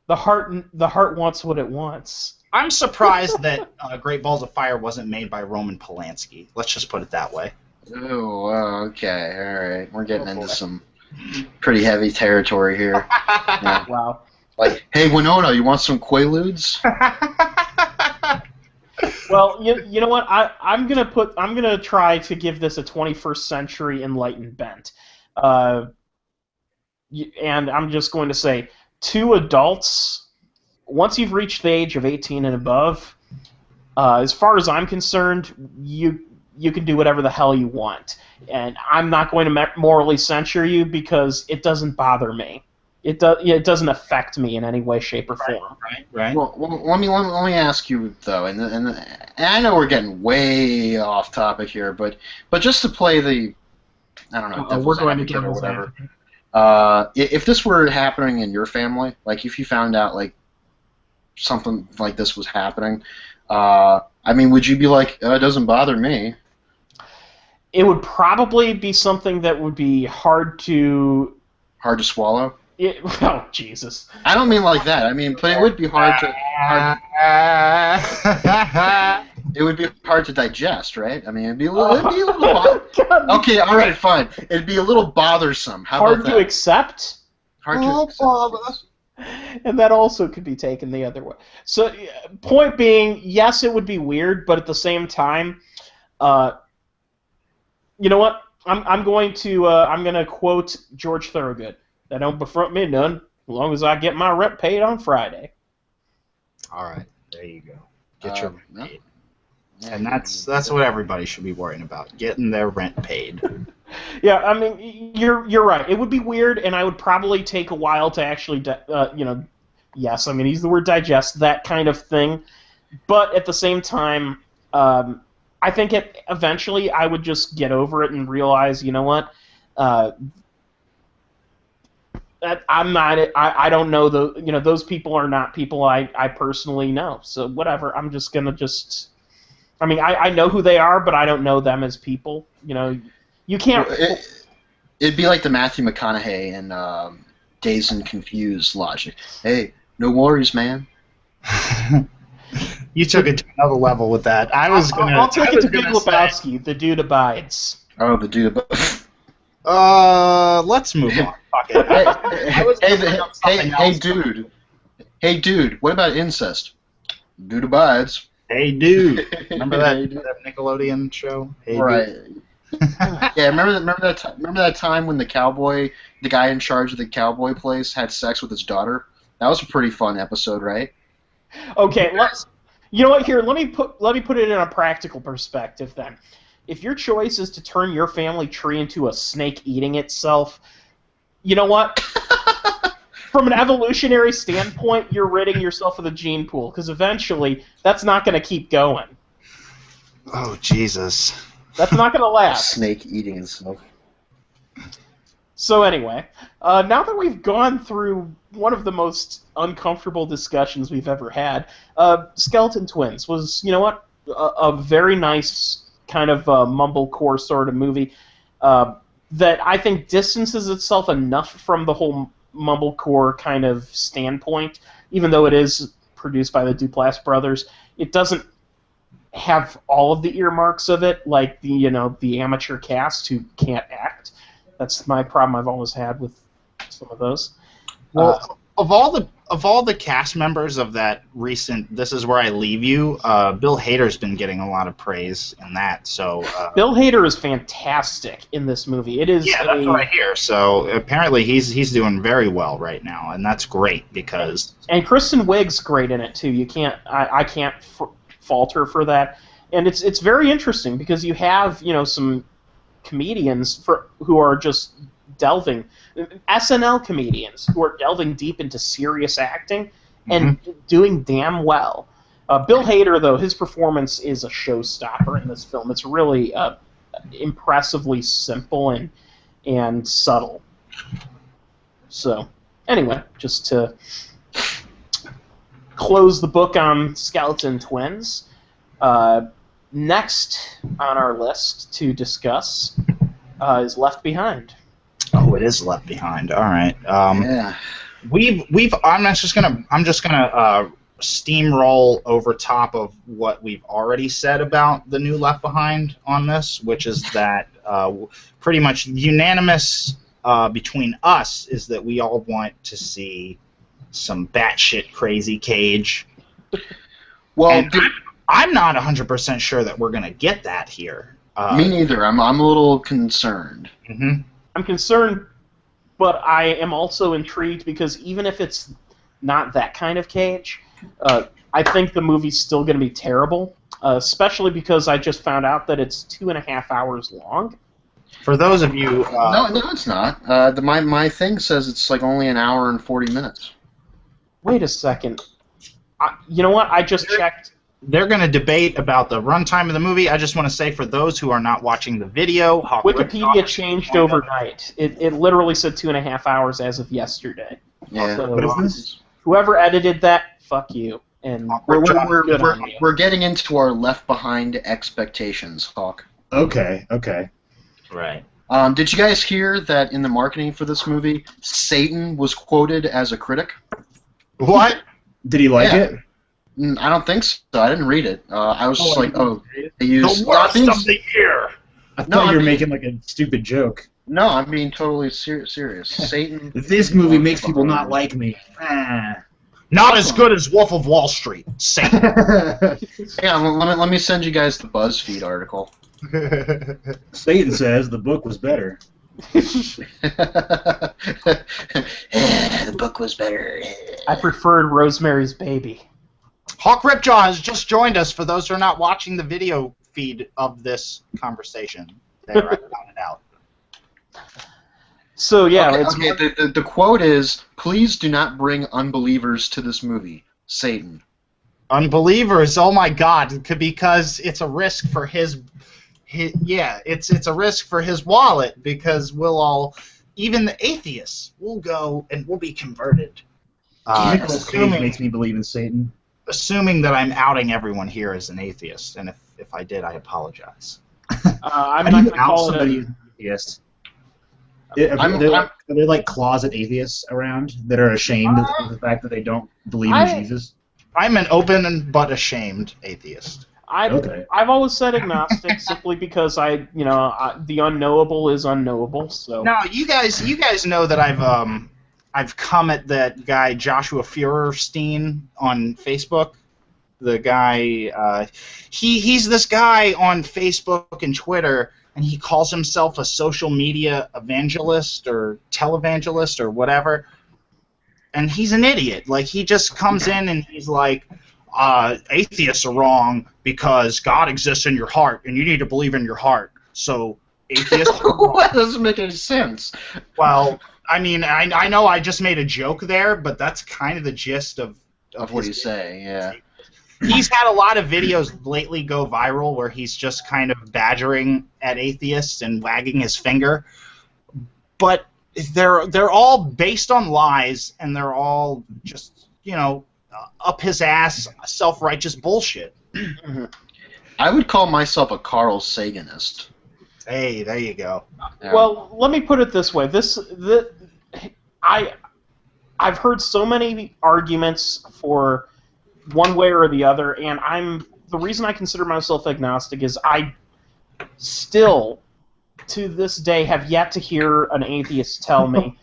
the heart wants what it wants. I'm surprised that Great Balls of Fire wasn't made by Roman Polanski. Let's just put it that way. Oh, okay, all right. We're getting into some pretty heavy territory here. Yeah. Wow. Hey Winona, you want some Quaaludes? Well, you know what? I'm gonna try to give this a 21st century enlightened bent. and I'm just going to say, 2 adults, once you've reached the age of 18 and above, as far as I'm concerned, you can do whatever the hell you want. And I'm not going to morally censure you because it doesn't bother me. It doesn't affect me in any way, shape, or form. Right. Well, let me ask you though, and I know we're getting way off topic here, but just to play the, I don't know, we're going to advocate get or whatever. If this were happening in your family, like if you found out like something like this was happening, I mean, would you be like, it doesn't bother me? It would probably be something that would be hard to swallow. Oh, Jesus. I don't mean like that. I mean, but it would be hard to. It would be hard to digest, right? I mean, it'd be a little. Okay, all right, fine. It'd be a little bothersome. How hard about that? to accept. Hard to accept. And that also could be taken the other way. So, point being, yes, it would be weird, but at the same time, you know what? I'm going to quote George Thorogood. That don't befront me none, as long as I get my rent paid on Friday. All right, there you go. Get your rent paid. And that's what everybody should be worrying about, getting their rent paid. Yeah, I mean, you're right. It would be weird, and I would probably take a while to actually, yes, I'm going to use the word digest, that kind of thing. But at the same time, I think eventually I would just get over it and realize, you know what, I'm not. I don't know those people are not people I personally know. So whatever. I'm just gonna I mean, I know who they are, but I don't know them as people. You can't. It'd be like the Matthew McConaughey in Dazed and Confused logic. Hey, no worries, man. You took it to another level with that. I'll take it to Big Lebowski. The dude abides. Oh, the dude abides. Let's move on. Fuck it. Hey, dude. What about incest? Dude abides. Hey, dude. Remember that Nickelodeon show? Hey, right. Dude. Yeah, remember that time when the guy in charge of the cowboy place, had sex with his daughter? That was a pretty fun episode, right? Okay, you know what? Here, let me put it in a practical perspective then. If your choice is to turn your family tree into a snake eating itself, you know what? From an evolutionary standpoint, you're ridding yourself of the gene pool, because eventually that's not going to keep going. Oh, Jesus. That's not going to last. Snake eating itself. So anyway, now that we've gone through one of the most uncomfortable discussions we've ever had, Skeleton Twins was, you know what, a very nice kind of mumblecore sort of movie that I think distances itself enough from the whole mumblecore kind of standpoint, even though it is produced by the Duplass brothers. It doesn't have all of the earmarks of it, like the amateur cast who can't act. That's my problem I've always had with some of those. Well, of all the cast members of that recent This Is Where I Leave You, Bill Hader's been getting a lot of praise in that. So Bill Hader is fantastic in this movie. It is. Yeah, that's what I hear. So apparently he's doing very well right now, and that's great because. And Kristen Wiig's great in it too. I can't fault her for that, and it's very interesting because you have some comedians who are just delving, SNL comedians who are delving deep into serious acting and doing damn well. Bill Hader, though, his performance is a showstopper in this film. It's really impressively simple and subtle. So, anyway, just to close the book on Skeleton Twins, next on our list to discuss is Left Behind. Oh, it is Left Behind. All right. Yeah. I'm just gonna steamroll over top of what we've already said about the new Left Behind on this, which is that pretty much unanimous between us is that we all want to see some batshit crazy Cage. Well, I'm not 100% sure that we're gonna get that here. Me neither. I'm a little concerned. Mm-hmm. I'm concerned but I am also intrigued because even if it's not that kind of Cage, I think the movie's still going to be terrible, especially because I just found out that it's 2.5 hours long. For those of you... No, it's not. My thing says it's like only an hour and 40 minutes. Wait a second. You know what? I just checked. They're going to debate about the runtime of the movie. I just want to say, for those who are not watching the video... Wikipedia changed overnight. It literally said 2.5 hours as of yesterday. Yeah. So, What is this? whoever edited that, fuck you. And We're getting into our Left Behind expectations, Hawk. Okay. Right. Did you guys hear that in the marketing for this movie, Satan was quoted as a critic? What? Did he like Yeah. it? I don't think so. I didn't read it. I was just like, they used... The worst of the year! I thought you were making like a stupid joke. No, I'm being totally serious. Satan... This movie makes people not like me. Not as good as Wolf of Wall Street. Satan. Yeah, let me send you guys the BuzzFeed article. Satan says the book was better. The book was better. I preferred Rosemary's Baby. Hawk Ripjaw has just joined us. For those who are not watching the video feed of this conversation, there I found it out. So yeah, The quote is, "Please do not bring unbelievers to this movie, Satan." Unbelievers, oh my God, because it's a risk for his it's a risk for his wallet, because we'll all, even the atheists, will go and we'll be converted. Nicolas Cage makes me believe in Satan. Assuming that I'm outing everyone here as an atheist, and if I did, I apologize. I'm How not do you going to out call somebody it as an atheist? Are there like closet atheists around that are ashamed of the fact that they don't believe in Jesus? I'm an open but ashamed atheist. I've always said agnostic simply because the unknowable is unknowable. So now you guys know that I've come at that guy Joshua Feuerstein on Facebook. The guy he's this guy on Facebook and Twitter, and he calls himself a social media evangelist or televangelist or whatever. And he's an idiot. Like, he just comes in and he's like, atheists are wrong because God exists in your heart, and you need to believe in your heart. So atheists are wrong. That doesn't make any sense. Well, I mean, I know I just made a joke there, but that's kind of the gist of What he's saying, yeah. He's had a lot of videos lately go viral where he's just kind of badgering at atheists and wagging his finger. But they're all based on lies, and they're all just, up his ass, self-righteous bullshit. I would call myself a Carl Saganist. Hey, there you go. Yeah. Well, let me put it this way. I've heard so many arguments for one way or the other, and the reason I consider myself agnostic is I still, to this day, have yet to hear an atheist tell me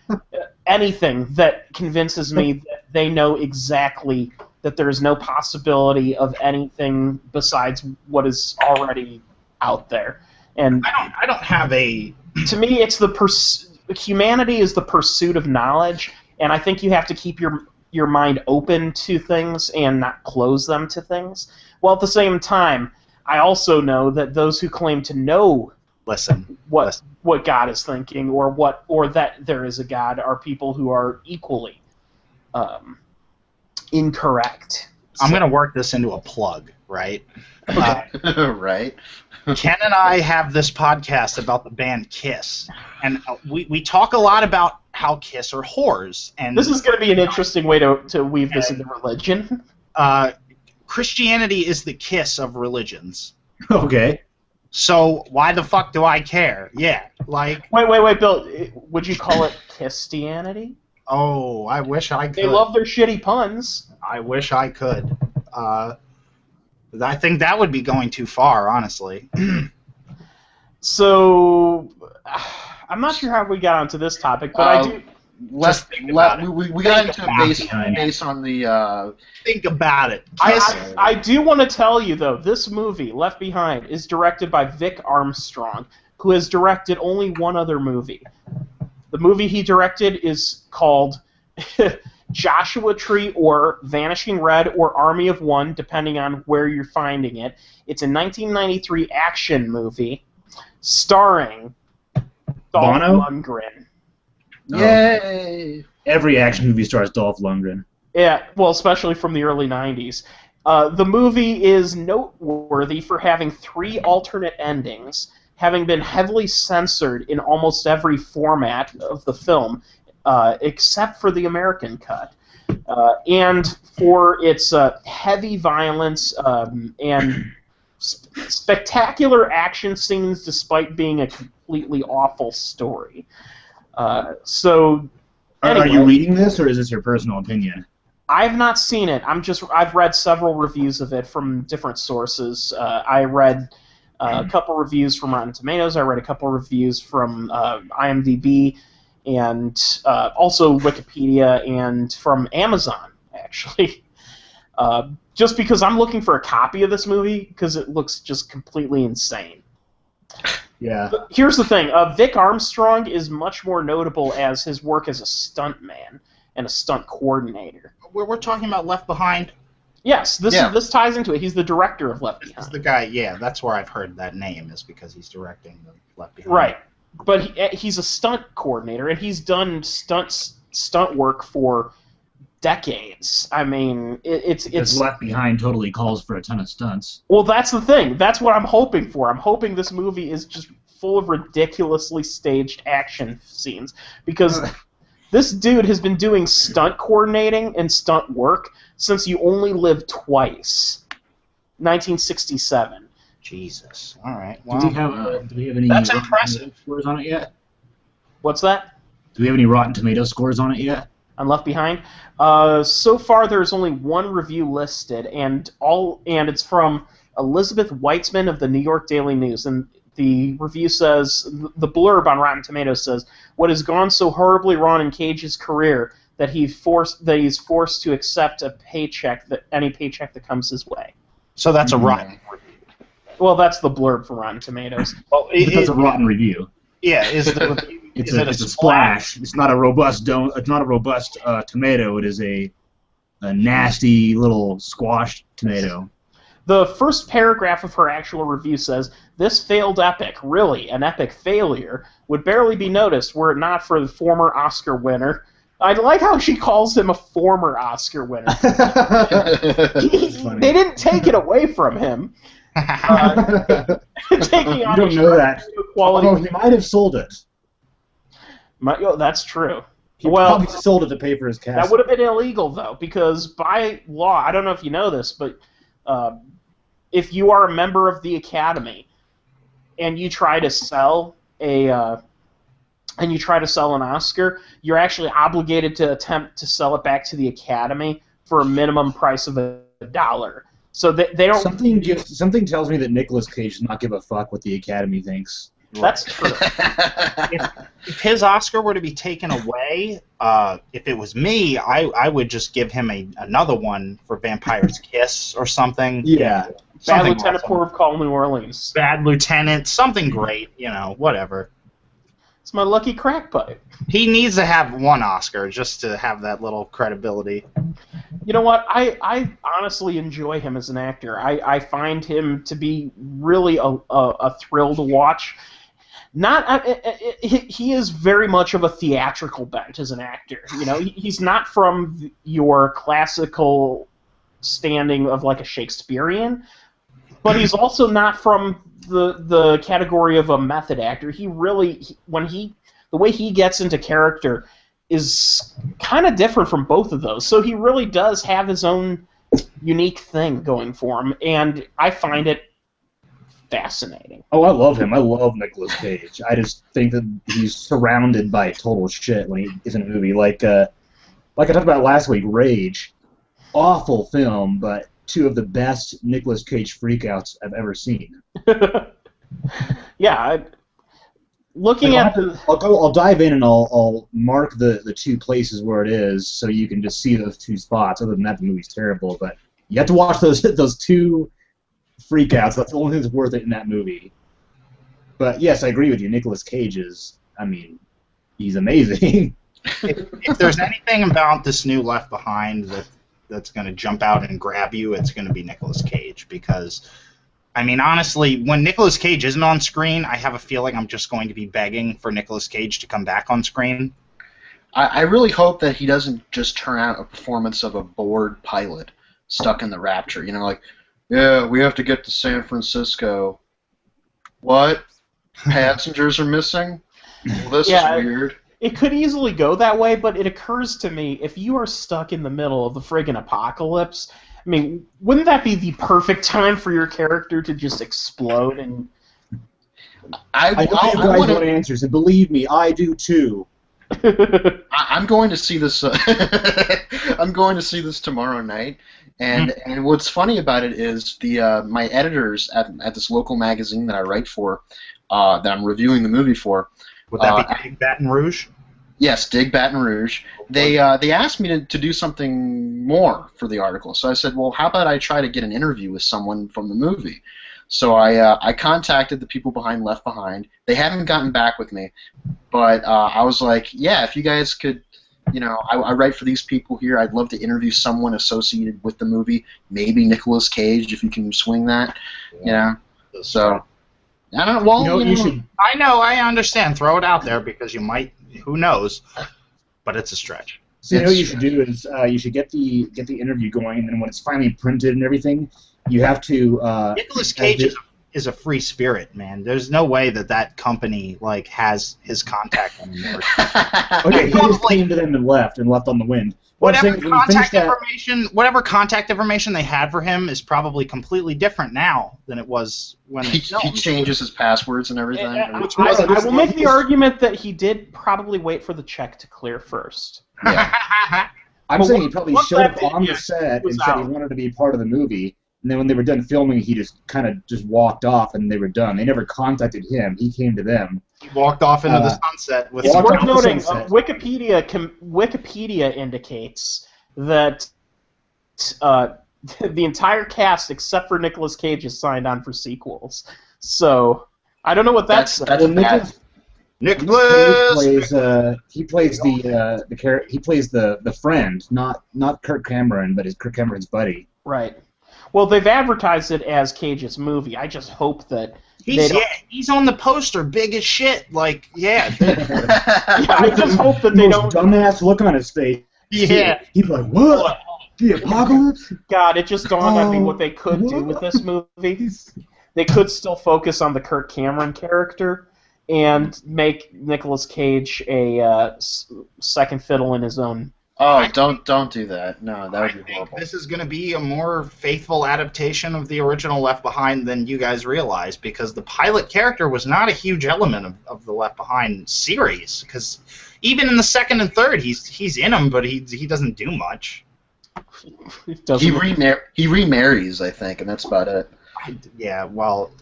anything that convinces me that they know exactly that there is no possibility of anything besides what is already out there. And I don't have a... To me, it's humanity is the pursuit of knowledge, and I think you have to keep your mind open to things and not close them to things. While at the same time, I also know that those who claim to know what God is thinking or that there is a God are people who are equally incorrect. I'm going to work this into a plug, right? Okay. Right. Ken and I have this podcast about the band Kiss, and we talk a lot about how Kiss are whores. And this is going to be an interesting way to weave this into religion. Christianity is the Kiss of religions. Okay. So why the fuck do I care? Yeah, like... Wait, Bill. Would you call it Christianity? Oh, I wish I could. They love their shitty puns. I wish I could. I think that would be going too far, honestly. So, I'm not sure how we got onto this topic, but I do... We got into it based on the... Think about it. I do want to tell you, though, this movie, Left Behind, is directed by Vic Armstrong, who has directed only one other movie. The movie he directed is called Joshua Tree or Vanishing Red or Army of One, depending on where you're finding it. It's a 1993 action movie starring Dolph Bono? Lundgren. Yay! Every action movie stars Dolph Lundgren. Yeah, well, especially from the early 90s. The movie is noteworthy for having 3 alternate endings, having been heavily censored in almost every format of the film, except for the American cut. And for its heavy violence and spectacular action scenes despite being a completely awful story. Anyway, Are you reading this, or is this your personal opinion? I've not seen it. I've read several reviews of it from different sources. I read a couple reviews from Rotten Tomatoes. I read a couple reviews from IMDb, and also Wikipedia, and from Amazon, actually. Just because I'm looking for a copy of this movie, because it looks just completely insane. Yeah. But here's the thing. Vic Armstrong is much more notable as his work as a stuntman and a stunt coordinator. We're talking about Left Behind. Yes, this ties into it. He's the director of Left Behind. He's the guy. Yeah, that's where I've heard that name, is because he's directing the Left Behind. Right, but he's a stunt coordinator, and he's done stunt work for decades. I mean, it's Left Behind totally calls for a ton of stunts. Well, that's the thing. That's what I'm hoping for. I'm hoping this movie is just full of ridiculously staged action scenes, because this dude has been doing stunt coordinating and stunt work since You Only Live Twice, 1967. Jesus. All right. Wow. Do we have any That's Rotten impressive. Tomato scores on it yet? What's that? Do we have any Rotten Tomato scores on it yet? On Left Behind? So far, there's only one review listed, and it's from Elizabeth Weitzman of the New York Daily News, and the review says, the blurb on Rotten Tomatoes says, "What has gone so horribly wrong in Cage's career that he's forced to accept any paycheck that comes his way." So that's a rotten review. Well, that's the blurb from Rotten Tomatoes. Well, That's a rotten review. Yeah. Is the review? It's is it a splash. It's not a robust tomato. It is a nasty little squashed tomato. The first paragraph of her actual review says, "This failed epic, really an epic failure, would barely be noticed were it not for the former Oscar winner." I like how she calls him a former Oscar winner. They didn't take it away from him. Taking on You don't know that. Quality. Although he might have sold it. That's true. He probably sold it to pay for his casting. That would have been illegal, though, because by law, I don't know if you know this, but if you are a member of the Academy and you try to sell an Oscar, you're actually obligated to attempt to sell it back to the Academy for a minimum price of $1. So they don't. Something tells me that Nicolas Cage does not give a fuck what the Academy thinks. That's true. If his Oscar were to be taken away, if it was me, I would just give him another one for Vampire's Kiss or something. Yeah. Bad Lieutenant Port of Call, New Orleans. Bad Lieutenant, something great, whatever. It's my lucky crack pipe. He needs to have one Oscar just to have that little credibility. You know what? I honestly enjoy him as an actor. I find him to be really a thrill to watch. He is very much of a theatrical bent as an actor. He's not from your classical standing of like a Shakespearean, but he's also not from the category of a method actor. He really, the way he gets into character is kind of different from both of those. So he really does have his own unique thing going for him, and I find it fascinating. Oh, I love him. I love Nicolas Cage. I just think that he's surrounded by total shit when he is in a movie. Like I talked about last week, Rage. Awful film, but two of the best Nicolas Cage freakouts I've ever seen. Yeah, I'll dive in and I'll mark the two places where it is so you can just see those two spots. Other than that, the movie's terrible, but you have to watch those two freakouts. That's the only thing that's worth it in that movie. But yes, I agree with you. Nicolas Cage is, he's amazing. If there's anything about this new Left Behind that's going to jump out and grab you, it's going to be Nicolas Cage. Because, I mean, honestly, when Nicolas Cage isn't on screen, I have a feeling I'm just going to be begging for Nicolas Cage to come back on screen. I really hope that he doesn't just turn out a performance of a bored pilot stuck in the Rapture. You know, like, yeah, we have to get to San Francisco. What? Passengers are missing? Well, this is weird. It could easily go that way, but it occurs to me, if you are stuck in the middle of the friggin' apocalypse, I mean, wouldn't that be the perfect time for your character to just explode? And I know you guys want answers, and believe me, I do too. I'm going to see this. I'm going to see this tomorrow night, and what's funny about it is my editors at this local magazine that I write for, that I'm reviewing the movie for. Would that be Dig Baton Rouge? Yes, Dig Baton Rouge. They asked me to do something more for the article, so I said, well, how about I try to get an interview with someone from the movie? So I contacted the people behind Left Behind. They haven't gotten back with me, but I was like, yeah, if you guys could, you know, I write for these people here. I'd love to interview someone associated with the movie, maybe Nicolas Cage, if you can swing that, you know. So I don't know. Well, you should. I know. I understand. Throw it out there because you might. Who knows? But it's a stretch. So what you should do is you should get the interview going, and then when it's finally printed and everything, you have to. Nicolas Cage is a free spirit, man. There's no way that company like has his contact anymore. Okay, he just came to them and left on the wind. Whatever contact information they had for him is probably completely different now than it was when he changes his passwords and everything. I will make the argument that he did probably wait for the check to clear first. Yeah. I'm saying he probably showed up on the set and said he wanted to be part of the movie, and then when they were done filming, he just kind of just walked off and they were done. They never contacted him. He came to them. He walked off into the sunset. It's worth noting, Wikipedia indicates that the entire cast, except for Nicolas Cage, is signed on for sequels. So I don't know what that's. Nicholas he plays the friend, not Kirk Cameron, but Kirk Cameron's buddy. Right. Well, they've advertised it as Cage's movie. I just hope that he's on the poster, big as shit. Like, yeah. I just hope that they don't. Dumbass look on his face. Yeah. He's like, what? The apocalypse? God, it just dawned on me what they could do with this movie. They could still focus on the Kirk Cameron character and make Nicolas Cage a second fiddle in his own. Oh, don't do that. No, that would be horrible. This is going to be a more faithful adaptation of the original Left Behind than you guys realize, because the pilot character was not a huge element of the Left Behind series. Because even in the second and third, he's in them, but he doesn't do much. He remarries, I think, and that's about it. Yeah, well.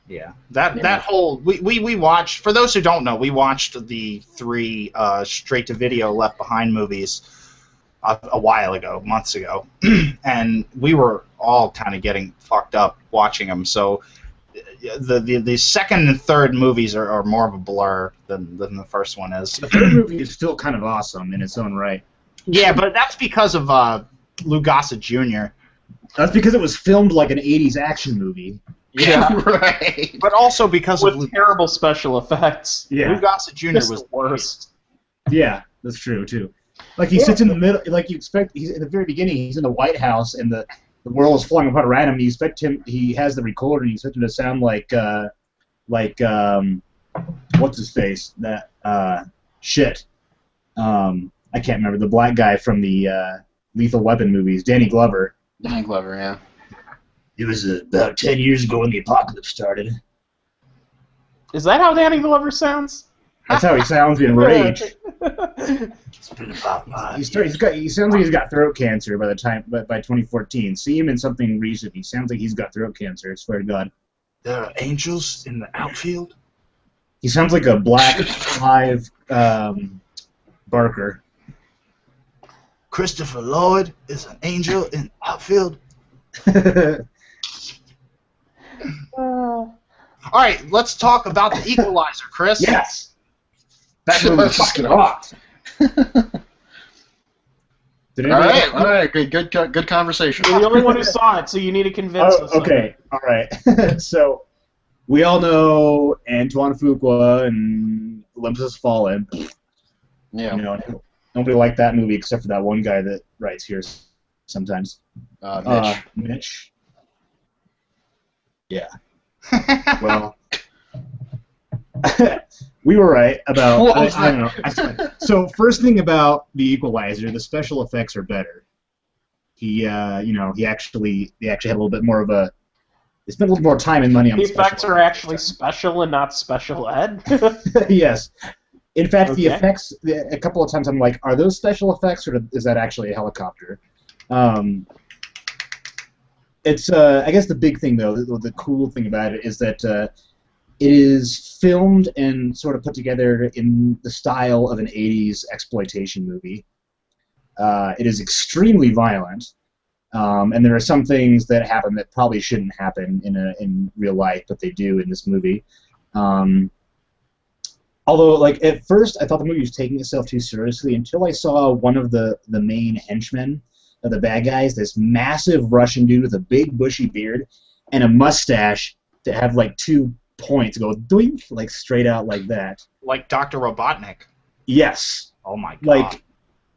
Yeah, that whole we watched. For those who don't know, we watched the 3 straight-to-video Left Behind movies a while ago, months ago, and we were all kind of getting fucked up watching them. So the second and third movies are more of a blur than the first one is. The third movie is still kind of awesome in its own right. Yeah, but that's because of Lou Gossett Jr. That's because it was filmed like an 80s action movie. Yeah, right. But also because of terrible special effects. Yeah. Lou Gossett Jr. was the worst. Yeah, that's true too. Like he sits in the middle, like you expect. He's at the very beginning. He's in the White House, and the world is falling apart around him. And you expect him. He has the recorder, and you expect him to sound like what's his face? That shit. I can't remember the black guy from the Lethal Weapon movies, Danny Glover. Danny Glover, yeah. It was about 10 years ago when the apocalypse started. Is that how Danny Glover sounds? That's how he sounds in Rage. It's been about 5 years. He sounds like he's got throat cancer by 2014. See him in something recent. He sounds like he's got throat cancer. I swear to God. There are angels in the outfield. He sounds like a black Clive Barker. Christopher Lloyd is an angel in the outfield. All right, let's talk about the Equalizer, Chris. Yes. That movie fucking rocked. All right, good conversation. You're the only one who saw it, so you need to convince us. Okay, all right. So we all know Antoine Fuqua and Olympus Has Fallen. Yeah. You know, nobody liked that movie except for that one guy that writes here sometimes. Mitch. Yeah. Well, we were right about. I don't know. So first thing about The Equalizer, the special effects are better. They actually had a little bit more of a. They spent a little more time and money on the the effects are actually special and not special ed. Yes. In fact, Okay. the effects, a couple of times I'm like, are those special effects or is that actually a helicopter? It's, I guess the big thing, though, the cool thing about it is that it is filmed and sort of put together in the style of an 80s exploitation movie. It is extremely violent, and there are some things that happen that probably shouldn't happen in real life, but they do in this movie. Although, like, at first I thought the movie was taking itself too seriously until I saw one of the main henchmen of the bad guys, this massive Russian dude with a big bushy beard and a mustache that have, like, 2 points go doink, like, straight out like that. Like Dr. Robotnik. Yes. Oh my god. Like,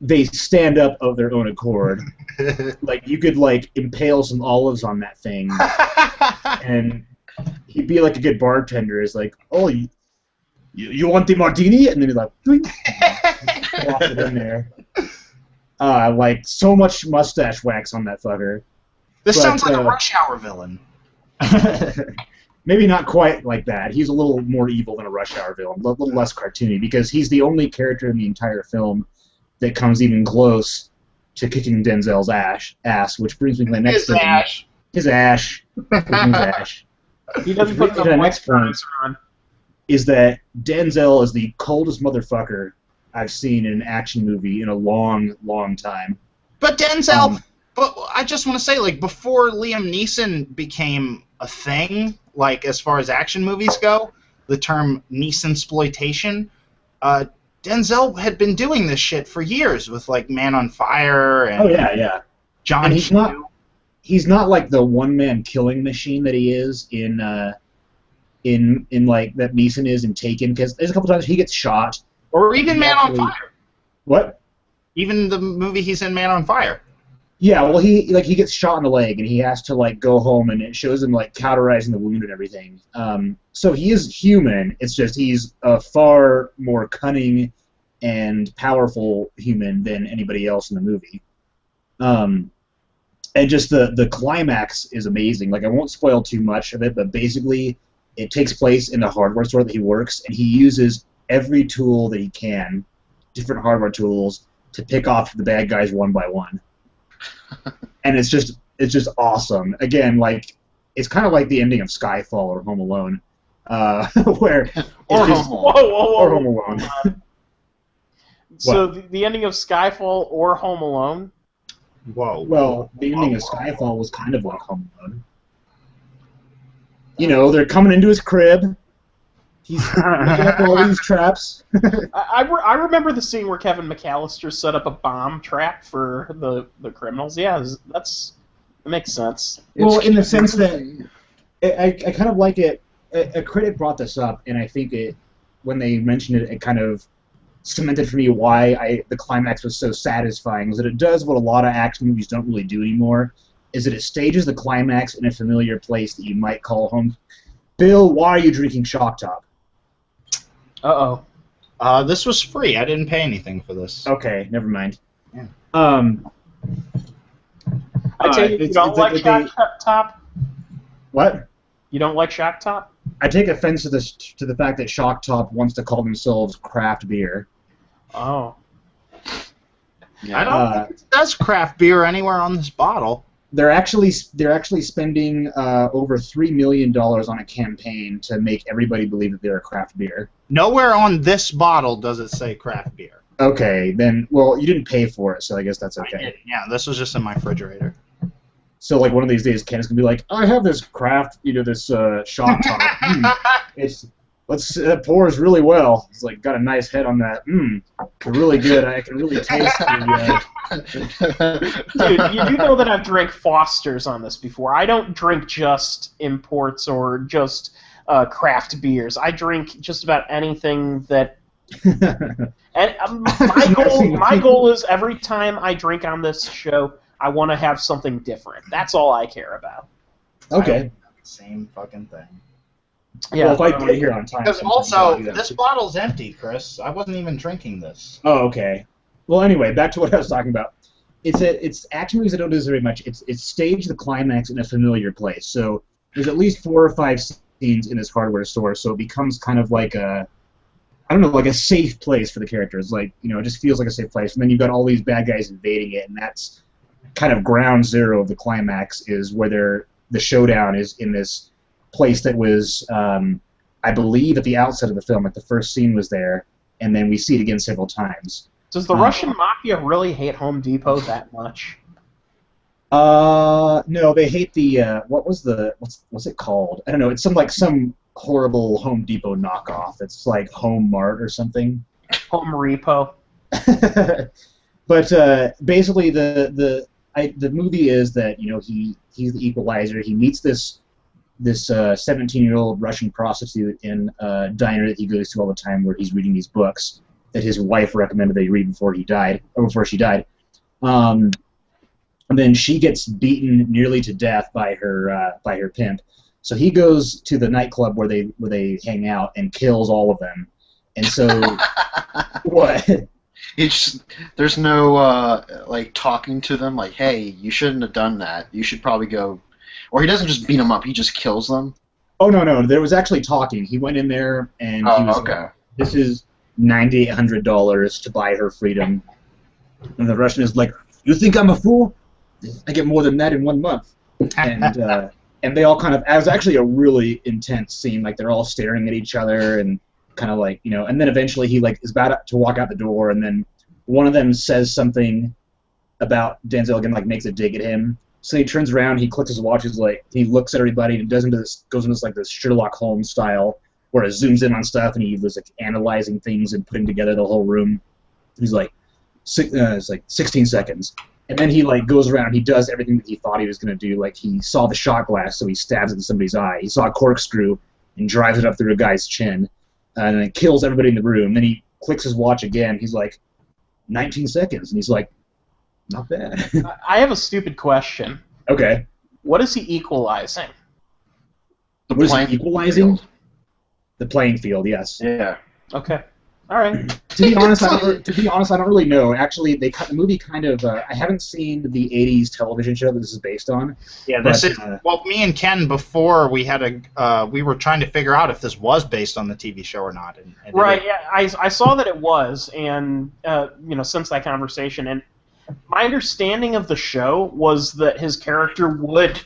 they stand up of their own accord. Like, you could, like, impale some olives on that thing, and he'd be like a good bartender. Is like, oh, you want the martini? And then he's like, doink, drop it in there. Like, so much mustache wax on that fucker. This sounds like a Rush Hour villain. Maybe not quite like that. He's a little more evil than a Rush Hour villain, a little less cartoony, because he's the only character in the entire film that comes even close to kicking Denzel's ass, which brings me to the next thing. His ash. He doesn't Which put brings me to the the next point, on. is that Denzel is the coldest motherfucker I've seen in an action movie in a long, long time. But Denzel, but I just want to say, like, before Liam Neeson became a thing, like, as far as action movies go, the term Neeson-sploitation, Denzel had been doing this shit for years with, like, Man on Fire and John And Q. he's not like the one-man killing machine that he is in like that Neeson is in Taken, because there's a couple times he gets shot. Or even Man on Fire. What? Even the movie he's in, Man on Fire. Yeah, well, he gets shot in the leg, and he has to, like, go home, and it shows him, like, cauterizing the wound and everything. So he is human. It's just he's a far more cunning and powerful human than anybody else in the movie. And just the climax is amazing. Like, I won't spoil too much of it, but basically it takes place in the hardware store that he works, and he uses every tool that he can, different hardware tools, to pick off the bad guys one by one. And it's just awesome. Again, like, it's kind of like the ending of Skyfall or Home Alone, where Or Home Alone. So the ending of Skyfall or Home Alone? Whoa. Well, the ending of Skyfall was kind of like Home Alone. You know, they're coming into his crib. He's making up all these traps. I remember the scene where Kevin McAllister set up a bomb trap for the criminals. Yeah, that makes sense. Well, in the sense that I kind of like it. A critic brought this up, and I think when they mentioned it, it kind of cemented for me why the climax was so satisfying. Is that it does what a lot of action movies don't really do anymore. Is that it stages the climax in a familiar place that you might call home. Bill, why are you drinking Shock Top? Uh-oh. This was free. I didn't pay anything for this. Okay, never mind. Yeah. I take it you don't like Shock Top? What? You don't like Shock Top? I take offense to the fact that Shock Top wants to call themselves craft beer. Oh. Yeah. I don't think it says craft beer anywhere on this bottle. They're actually spending over $3 million on a campaign to make everybody believe that they're a craft beer. Nowhere on this bottle does it say craft beer. Okay, then, well, you didn't pay for it, so I guess that's I okay. didn't. Yeah, this was just in my refrigerator. So, like, one of these days, Ken's gonna be like, I have this craft, this Shock Top. It's let's pours really well. It's like got a nice head on that. Really good. I can really taste the. Dude, you do know that I've drank Foster's on this before. I don't drink just imports or just craft beers. I drink just about anything that. And my goal is every time I drink on this show, I want to have something different. That's all I care about. Okay. Same fucking thing. Yeah. Well, if I get here on time. Because also, this bottle's empty, Chris. I wasn't even drinking this. Oh, okay. Well, anyway, back to what I was talking about. It's action movies that don't do this very much. It's staged the climax in a familiar place. So there's at least 4 or 5 scenes in this hardware store, so it becomes kind of like a, I don't know, like a safe place for the characters. Like, you know, it just feels like a safe place. And then you've got all these bad guys invading it, and that's kind of ground zero of the climax is where the showdown is in this place that was, I believe, at the outset of the film. Like the first scene was there, and then we see it again several times. Does the Russian mafia really hate Home Depot that much? No, they hate the what's it called? I don't know. It's some horrible Home Depot knockoff. It's like Home Mart or something. Home Repo. But basically, the movie is that, you know, he's the equalizer. He meets this 17-year-old Russian prostitute in a diner that he goes to all the time, where he's reading these books that his wife recommended they read before she died. And then she gets beaten nearly to death by her pimp. So he goes to the nightclub where they hang out and kills all of them. And so what? There's no like talking to them, like, hey, you shouldn't have done that. You should probably go. Or he doesn't just beat them up; he just kills them. Oh no! There was actually talking. He went in there and he was okay. like, "This is $9,800 to buy her freedom." And the Russian is like, "You think I'm a fool? I get more than that in 1 month." And they all kind of. It was actually a really intense scene. Like they're all staring at each other and kind of like, you know. And then eventually he like is about to walk out the door, and then one of them says something about Denzel again, like makes a dig at him. So he turns around, he clicks his watch, he looks at everybody, and goes into this Sherlock Holmes style, where it zooms in on stuff, and he was like analyzing things and putting together the whole room. He's like, it's like 16 seconds, and then he like goes around, and he does everything that he thought he was gonna do. Like he saw the shot glass, so he stabs it in somebody's eye. He saw a corkscrew and drives it up through a guy's chin, and then kills everybody in the room. Then he clicks his watch again. He's like, 19 seconds, and he's like, not bad. I have a stupid question. Okay. What is he equalizing? What is he equalizing? The playing field, yes. Yeah. Okay. All right. To be honest, I don't really know. Actually, they cut the movie kind of. I haven't seen the '80s television show that this is based on. Yeah, this is. Well, me and Ken before we were trying to figure out if this was based on the TV show or not. And right. Yeah. I saw that it was, and you know, since that conversation, and my understanding of the show was that his character would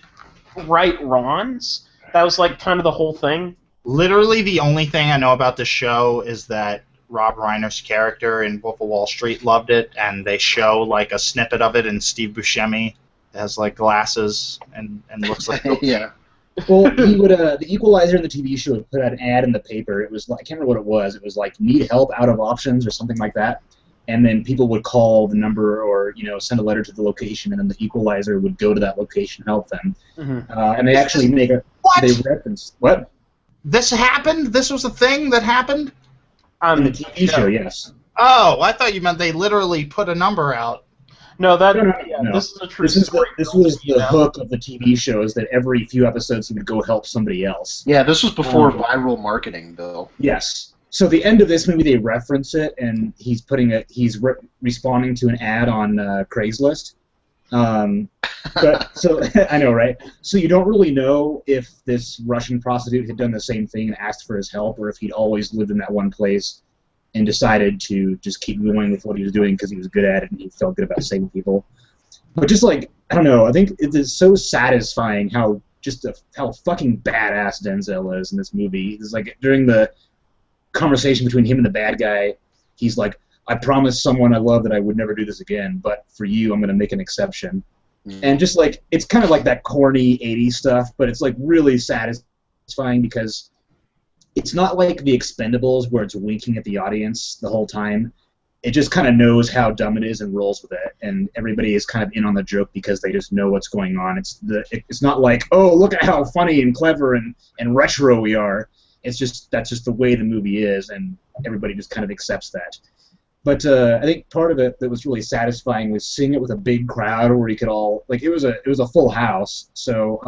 right wrongs. That was like kind of the whole thing. Literally, the only thing I know about the show is that Rob Reiner's character in Wolf of Wall Street loved it, and they show like a snippet of it, and Steve Buscemi has like glasses and looks like yeah. Well, he would the Equalizer in the TV show would put out an ad in the paper. It was like, I can't remember what it was. It was like need help out of options or something like that. And then people would call the number or, you know, send a letter to the location, and then the Equalizer would go to that location and help them. Mm-hmm. And they actually make a they reference what? This happened? This was a thing that happened? In the TV show, yes. Oh, I thought you meant they literally put a number out. No, that No. this is a true story. This was the hook of the TV show, is that every few episodes he would go help somebody else. Yeah, this was before viral marketing, Bill. Yes. So the end of this movie, they reference it, and he's responding to an ad on Craigslist. But so I know, right? So you don't really know if this Russian prostitute had done the same thing and asked for his help, or if he'd always lived in that one place and decided to just keep going with what he was doing because he was good at it and he felt good about saving people. But just like, I don't know, I think it is so satisfying how fucking badass Denzel is in this movie. It's like during the conversation between him and the bad guy, he's like, I promised someone I love that I would never do this again, but for you, I'm going to make an exception. And just like, it's kind of like that corny 80s stuff, but it's like really satisfying because it's not like The Expendables where it's winking at the audience the whole time. It just kind of knows how dumb it is and rolls with it, and everybody is kind of in on the joke because they just know what's going on. It's not like, oh, look at how funny and clever and retro we are. It's just that's just the way the movie is, and everybody just kind of accepts that. But I think part of it that was really satisfying was seeing it with a big crowd where you could all it was a full house, so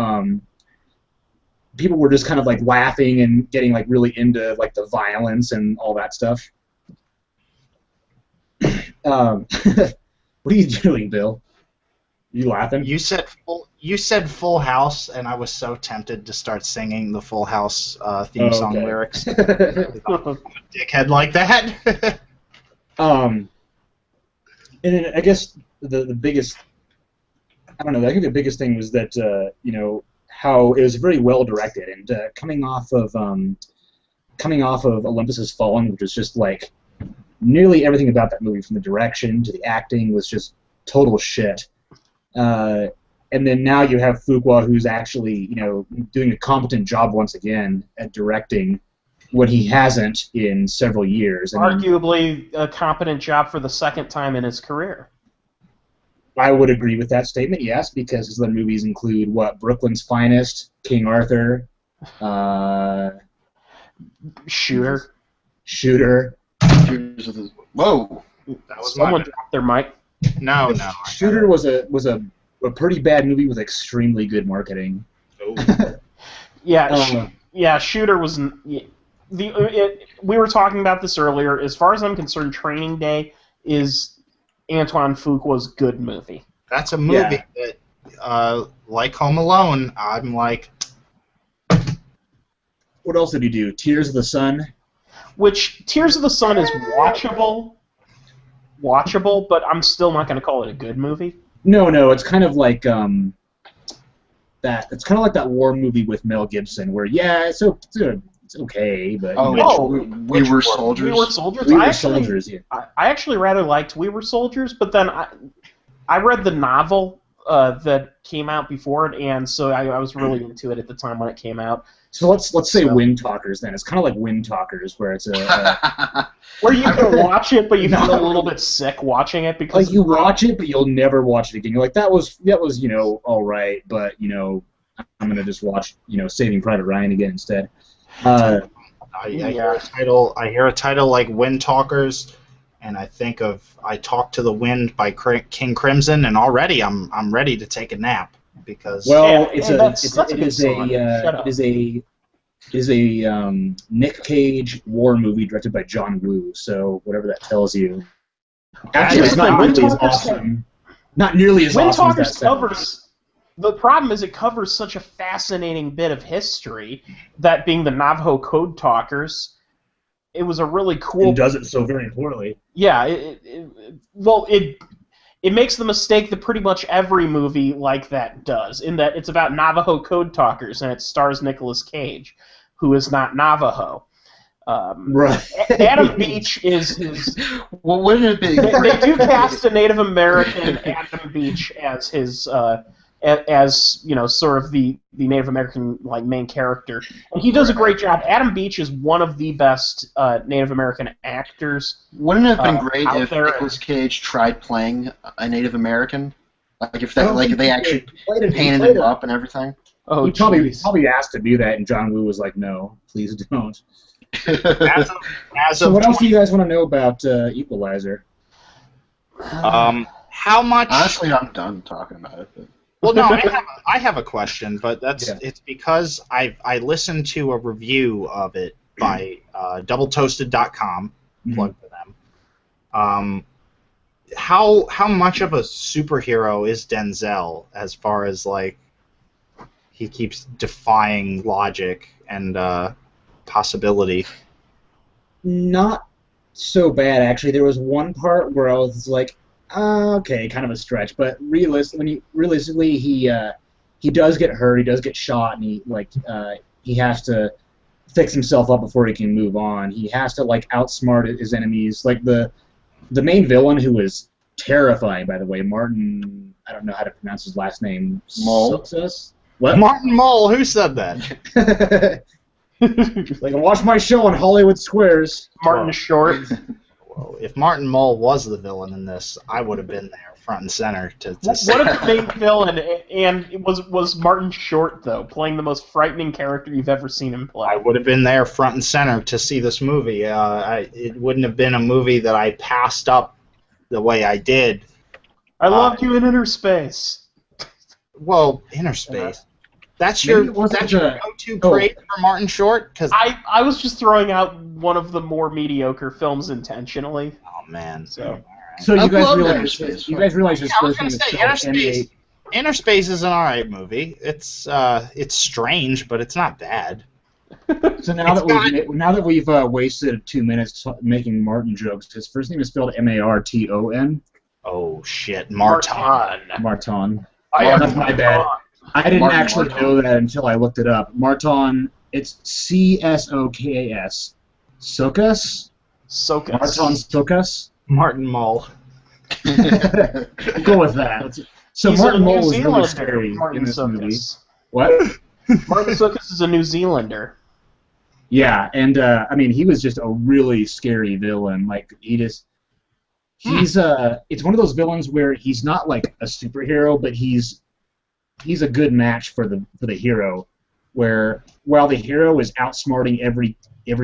people were just kind of like laughing and getting like really into like the violence and all that stuff. What are you doing, Bill? You laughing? You said Full House, and I was so tempted to start singing the Full House theme song lyrics. I'm a dickhead like that. And then I guess the biggest, I don't know, I think the biggest thing was that how it was very well directed, and coming off of Olympus Has Fallen, which was just like nearly everything about that movie, from the direction to the acting, was just total shit. And then now you have Fuqua, who's actually doing a competent job once again at directing when he hasn't in several years. Arguably a competent job for the second time in his career. I would agree with that statement, yes, because his other movies include Brooklyn's Finest, King Arthur, Shooter. Whoa! That was Someone dropped their mic. No. Shooter was a pretty bad movie with extremely good marketing. Oh. Yeah, Shooter was we were talking about this earlier. As far as I'm concerned, Training Day is Antoine Fuqua's good movie. That's a movie that, like Home Alone, I'm like. What else did he do? Tears of the Sun? Which, Tears of the Sun is watchable, but I'm still not going to call it a good movie. No, it's kind of like that. It's kind of like that war movie with Mel Gibson, where it's okay, but We Were Soldiers. We Were Soldiers. We Were Soldiers. Yeah. I actually rather liked We Were Soldiers, but then I read the novel that came out before it, and so I was really into it at the time when it came out. So let's say Wind Talkers then. It's kind of like Wind Talkers, where it's where you can watch it, but you feel a little bit sick watching it because like you watch it, but you'll never watch it again. You're like, that was all right, but I'm gonna just watch Saving Private Ryan again instead. I hear a title like Wind Talkers, and I think of I Talk to the Wind by King Crimson, and already I'm ready to take a nap because it is a Nick Cage war movie directed by John Woo. So whatever that tells you. Actually, it's not nearly as awesome. Not nearly as awesome as that covers. The problem is it covers such a fascinating bit of history, that being the Navajo Code Talkers. It was a really cool. And does it so very poorly. Yeah, it makes the mistake that pretty much every movie like that does, in that it's about Navajo Code Talkers and it stars Nicolas Cage, who is not Navajo. Right. Adam Beach is his. Well, wouldn't it be? They do cast a Native American Adam Beach as his. Sort of the Native American main character, and he does a great job. Adam Beach is one of the best Native American actors. Wouldn't it have been great if Nicolas Cage tried playing a Native American? Like if they actually painted him up and everything. Oh, he probably asked to do that, and John Woo was like, "No, please don't." So what else do you guys want to know about Equalizer? How much? Honestly, I'm done talking about it. But. Well, no, I have a question, but it's because I listened to a review of it by doubletoasted.com, plug for them. How much of a superhero is Denzel as far as he keeps defying logic and possibility? Not so bad, actually. There was one part where I was like, okay, kind of a stretch, but realistically, he does get hurt, he does get shot, and he has to fix himself up before he can move on. He has to outsmart his enemies. Like the main villain, who is terrifying, by the way, Martin. I don't know how to pronounce his last name. Mull. What? Martin Mull. Who said that? Like, watch my show on Hollywood Squares. Martin Short. Well, if Martin Mull was the villain in this, I would have been there front and center to What see. if the main villain and it was Martin Short though, playing the most frightening character you've ever seen him play? I would have been there front and center to see this movie. It wouldn't have been a movie that I passed up the way I did. I loved you in Inner Space. Well, Inner Space. That's Maybe your it wasn't go-to praise for Martin Short? Cause, I was just throwing out one of the more mediocre films intentionally. oh man. So So I you guys love Inner realize Space. his I was first gonna name is say spelled M-A. Inner Space is an alright movie. It's strange, but it's not bad. So now that we've wasted 2 minutes making Martin jokes, his first name is spelled Marton. Oh shit, Martin. Marton. That's my bad. I didn't Martin actually Marton. know that until I looked it up. Marton, it's Csokas. Sokas? Sokas. Marton Sokas? Martin Mull. We'll go with that. So He's Martin a Mull New was really Zealander, scary Martin in this movie. Sokas. What? Martin Sokas is a New Zealander. Yeah, and I mean, he was just a really scary villain. Like, he's it's one of those villains where he's not like a superhero, but he's a good match for the hero. Where while the hero is outsmarting every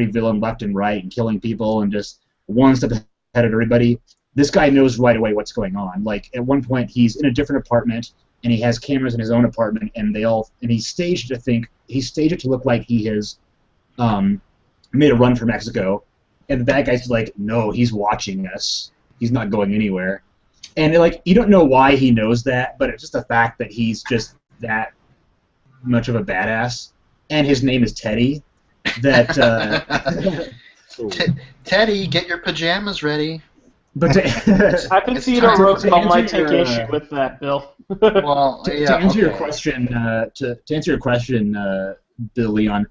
villain left and right and killing people and just one step ahead of everybody, this guy knows right away what's going on. Like, at one point, he's in a different apartment and he has cameras in his own apartment, and he staged it to look like he has made a run for Mexico, and the bad guy's like, no, he's watching us. He's not going anywhere. And like, you don't know why he knows that, but it's just the fact that he's just that much of a badass, and his name is Teddy. That Teddy, get your pajamas ready. but I can see time the Roosevelt to might take answer your, issue with that, Bill. Well, to answer your question, Bill Leon.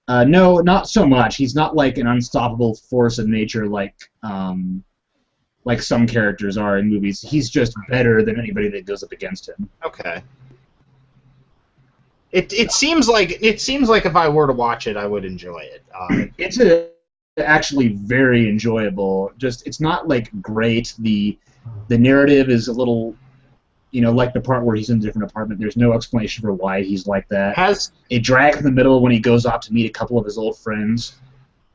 No, not so much. He's not like an unstoppable force of nature like some characters are in movies. He's just better than anybody that goes up against him. Okay. It seems like if I were to watch it, I would enjoy it. It's actually very enjoyable. Just it's not like great. The narrative is a little, like the part where he's in a different apartment. There's no explanation for why he's like that. It drags in the middle when he goes off to meet a couple of his old friends.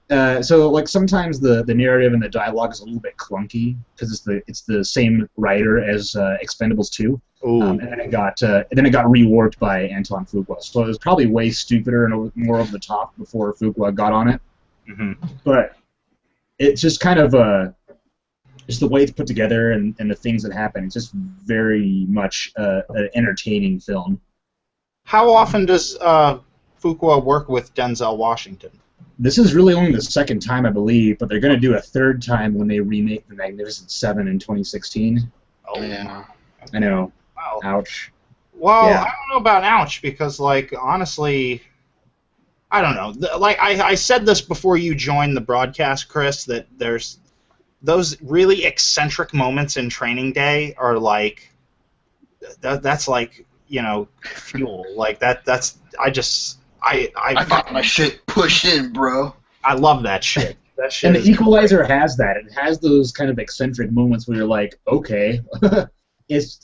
So like sometimes the narrative and the dialogue is a little bit clunky because it's the same writer as Expendables 2. And then it got reworked by Anton Fuqua. So it was probably way stupider and more over the top before Fuqua got on it. Mm-hmm. But it's just kind of just the way it's put together and the things that happen. It's just very much an entertaining film. How often does Fuqua work with Denzel Washington? This is really only the second time, I believe, but they're going to do a third time when they remake The Magnificent Seven in 2016. Oh, Yeah. I know. Wow. Ouch. Well, Yeah. I don't know about ouch because, like, honestly, I don't know. Like, I said this before you joined the broadcast, Chris, that there's those really eccentric moments in Training Day are like that's like fuel. Like that's I got my shit pushed in, bro. I love that shit. That shit. And is the Equalizer has that. It has those kind of eccentric moments where you're like, okay. It's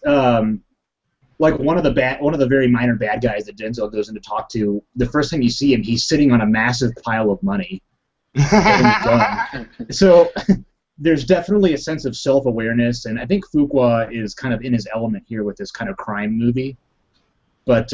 like one of the very minor bad guys that Denzel goes in to talk to. The first time you see him, he's sitting on a massive pile of money. So there's definitely a sense of self-awareness, and I think Fuqua is kind of in his element here with this kind of crime movie. But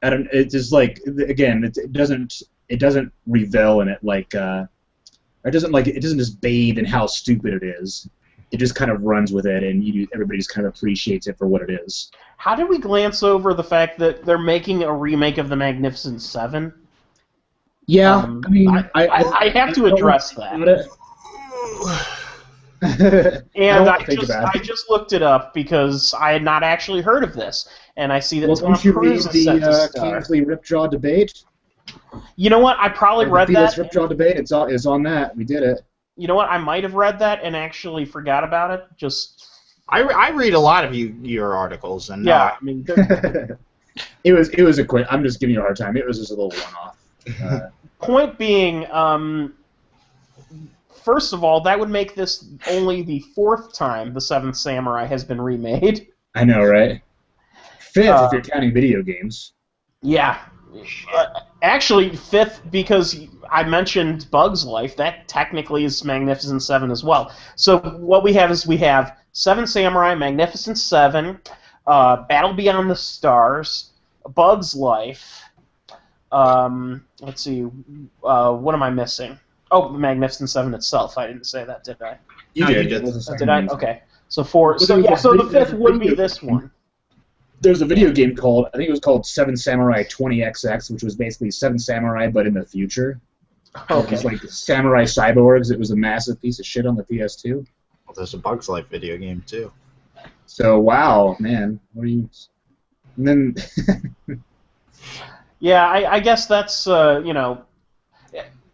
I don't. It's just like, again, it doesn't revel in it like. It doesn't just bathe in how stupid it is. It just kind of runs with it, and everybody just kind of appreciates it for what it is. How did we glance over the fact that they're making a remake of The Magnificent Seven? Yeah, I mean, I have to address that. And I just looked it up because I had not actually heard of this, and I see that Tom don't you read Cruise is set to the star. Kingsley Ripjaw debate? You know what? I probably read the that. Ripjaw debate. It's on that. We did it. You know what? I might have read that and actually forgot about it. Just I read a lot of your articles, and yeah, I mean, It was a quick. I'm just giving you a hard time. It was just a little one-off. Point being, first of all, that would make this only the 4th time The Seventh Samurai has been remade. I know, right? 5th if you're counting video games. Yeah. Actually, 5th because I mentioned Bug's Life. That technically is Magnificent 7 as well. So what we have is we have Seven Samurai, Magnificent 7, Battle Beyond the Stars, Bug's Life. Let's see. What am I missing? Oh, Magnificent 7 itself. I didn't say that, did I? You did. Did I? Okay. So 4. So yeah. So the 5th would be this one. There's a video game called, I think it was called Seven Samurai 20XX, which was basically Seven Samurai, but in the future. Okay. It was like Samurai Cyborgs. It was a massive piece of shit on the PS2. Well, there's a Bug's Life video game, too. So, wow, man. What are you... And then... Yeah, I guess that's, you know...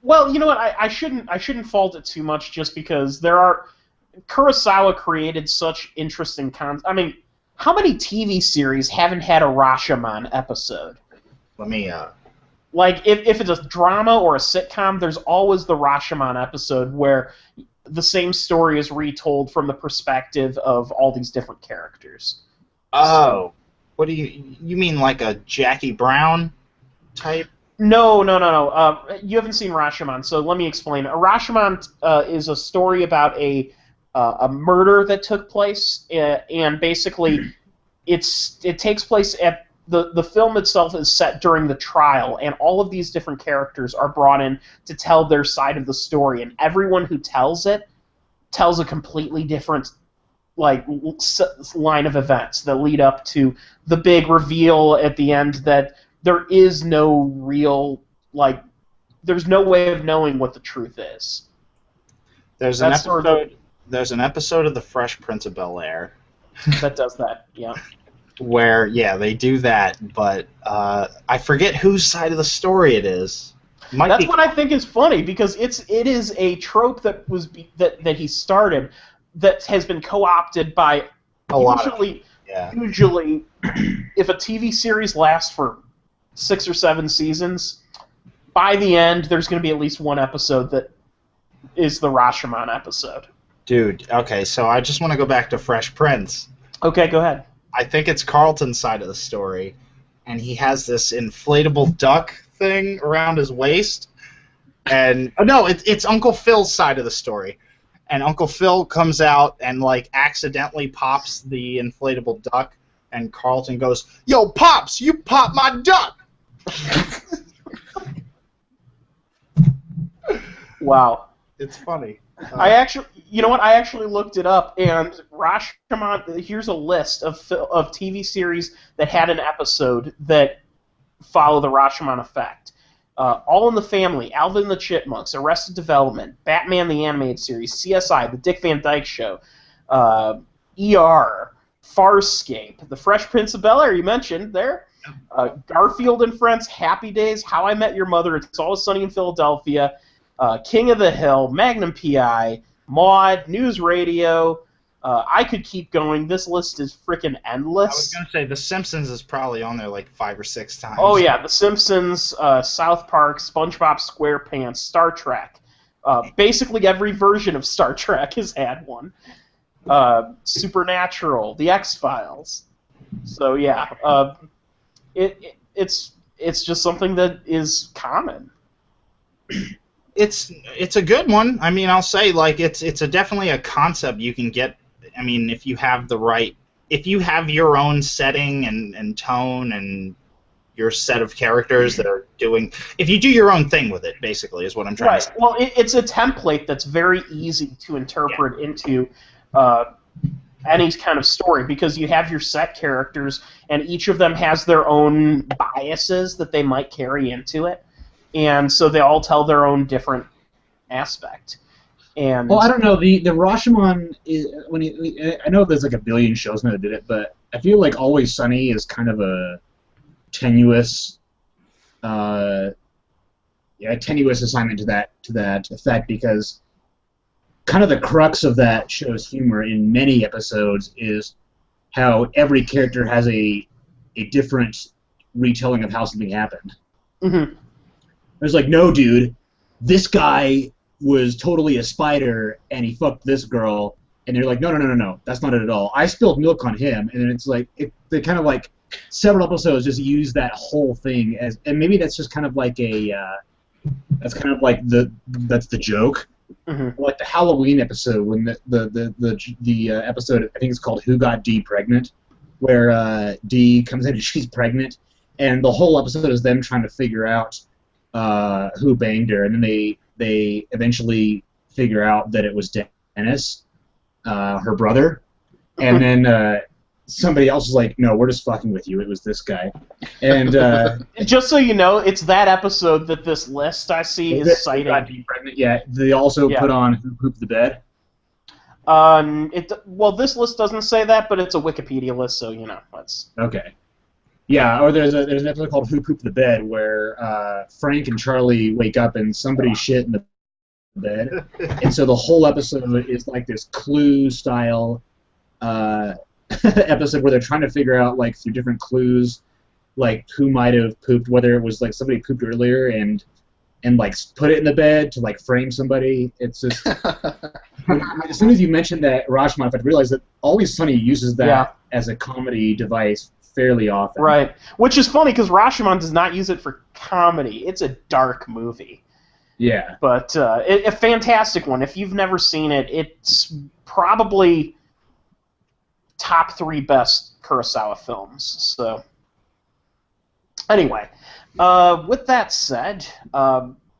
Well, you know what? I shouldn't fault it too much just because there are... Kurosawa created such interesting I mean... How many TV series haven't had a Rashomon episode? Let me, Like, if it's a drama or a sitcom, there's always the Rashomon episode where the same story is retold from the perspective of all these different characters. Oh. What do you mean like a Jackie Brown type? No. You haven't seen Rashomon, so let me explain. A Rashomon is a story about a murder that took place, and basically it takes place at the film itself is set during the trial, and all of these different characters are brought in to tell their side of the story, and everyone who tells it tells a completely different line of events that lead up to the big reveal at the end that there is no real there's no way of knowing what the truth is. There's an episode of The Fresh Prince of Bel-Air that does that, yeah. Where, yeah, they do that, but I forget whose side of the story it is. That's what I think is funny, because it is a trope that he started that has been co-opted by usually, if a TV series lasts for 6 or 7 seasons, by the end there's going to be at least one episode that is the Rashomon episode. Dude, okay, so I just want to go back to Fresh Prince. Okay, go ahead. I think it's Carlton's side of the story, and he has this inflatable duck thing around his waist, and no, it's Uncle Phil's side of the story, and Uncle Phil comes out and accidentally pops the inflatable duck, and Carlton goes, "Yo, Pops, you popped my duck!" Wow. It's funny. I actually looked it up, and Rashomon. Here's a list of TV series that had an episode that follow the Rashomon effect. All in the Family, Alvin and the Chipmunks, Arrested Development, Batman the Animated Series, CSI, The Dick Van Dyke Show, ER, Farscape, The Fresh Prince of Bel-Air. You mentioned there. Garfield and Friends, Happy Days, How I Met Your Mother, It's Always Sunny in Philadelphia. King of the Hill, Magnum P.I., Maude, News Radio. I could keep going. This list is freaking endless. I was going to say, The Simpsons is probably on there 5 or 6 times. Oh, yeah, The Simpsons, South Park, SpongeBob SquarePants, Star Trek. Basically every version of Star Trek has had one. Supernatural, The X-Files. So, yeah, it's just something that is common. It's a good one. I mean, I'll say it's definitely a concept you can get. I mean, if you have your own setting and tone and your set of characters that are doing, if you do your own thing with it, basically, is what I'm trying to say. Well, it's a template that's very easy to interpret into any kind of story, because you have your set characters, and each of them has their own biases that they might carry into it. And so they all tell their own different aspect. And well, I don't know. The Rashomon is I know there's a billion shows now that did it, but I feel like Always Sunny is kind of a tenuous, tenuous assignment to that effect, because kind of the crux of that show's humor in many episodes is how every character has a different retelling of how something happened. Mm-hmm. I was like, no, dude, this guy was totally a spider, and he fucked this girl, and they're like, no, that's not it at all. I spilled milk on him, and then it's like, they kind of like, several episodes just use that whole thing as, and maybe that's just kind of like that's kind of like that's the joke. Mm-hmm. Like the Halloween episode, when the episode, I think it's called Who Got Dee Pregnant, where Dee comes in and she's pregnant, and the whole episode is them trying to figure out who banged her, and then they eventually figure out that it was Dennis, her brother, and then somebody else is like, no, we're just fucking with you, it was this guy. And just so you know, it's that episode that this list I see is citing. Yeah, they also put on Who Pooped the Bed. Well, this list doesn't say that, but it's a Wikipedia list, so you know, that's okay. Yeah, or there's an episode called Who Pooped the Bed where Frank and Charlie wake up and somebody shit in the bed, and so the whole episode is like this Clue style episode where they're trying to figure out, like, through different clues, like who might have pooped, whether it was like somebody pooped earlier and like put it in the bed to like frame somebody. It's just as soon as you mentioned that Rashomon, I realized that Always Sunny uses that as a comedy device fairly often. Right, which is funny because Rashomon does not use it for comedy. It's a dark movie. Yeah. But a fantastic one. If you've never seen it, it's probably top 3 best Kurosawa films. So, anyway, with that said,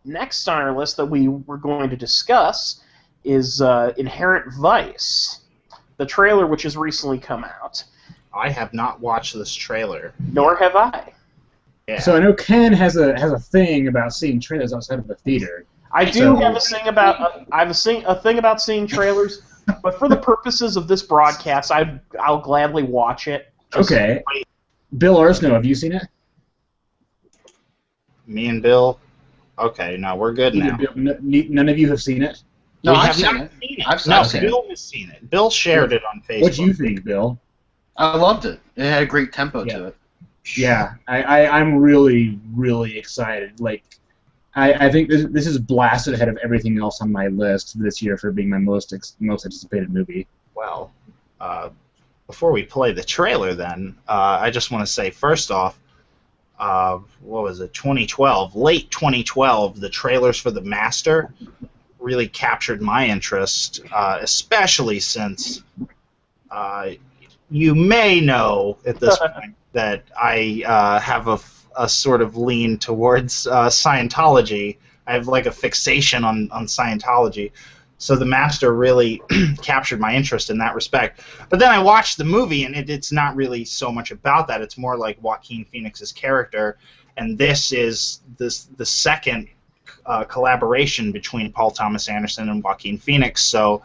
next on our list that we were going to discuss is Inherent Vice, the trailer which has recently come out. I have not watched this trailer. Nor have I. Yeah. So I know Ken has a thing about seeing trailers outside of the theater. I do have a thing about a thing about seeing trailers. But for the purposes of this broadcast, I'll gladly watch it. Okay. Bill Arsno, have you seen it? Me and Bill? Okay, no, we're good now. None of you have seen it? No, We I've have seen not it. seen it. I've No, seen Bill has seen it. Bill shared it on Facebook. What do you think, Bill? I loved it. It had a great tempo to it. Yeah, I'm really, really excited. Like, I think this is blasted ahead of everything else on my list this year for being my most anticipated movie. Well, before we play the trailer, then, I just want to say, first off, what was it, 2012, late 2012, the trailers for The Master really captured my interest, especially since you may know at this point that I have a sort of lean towards Scientology. I have like a fixation on Scientology. So The Master really captured my interest in that respect. But then I watched the movie, and it's not really so much about that. It's more like Joaquin Phoenix's character, and this is the second collaboration between Paul Thomas Anderson and Joaquin Phoenix. So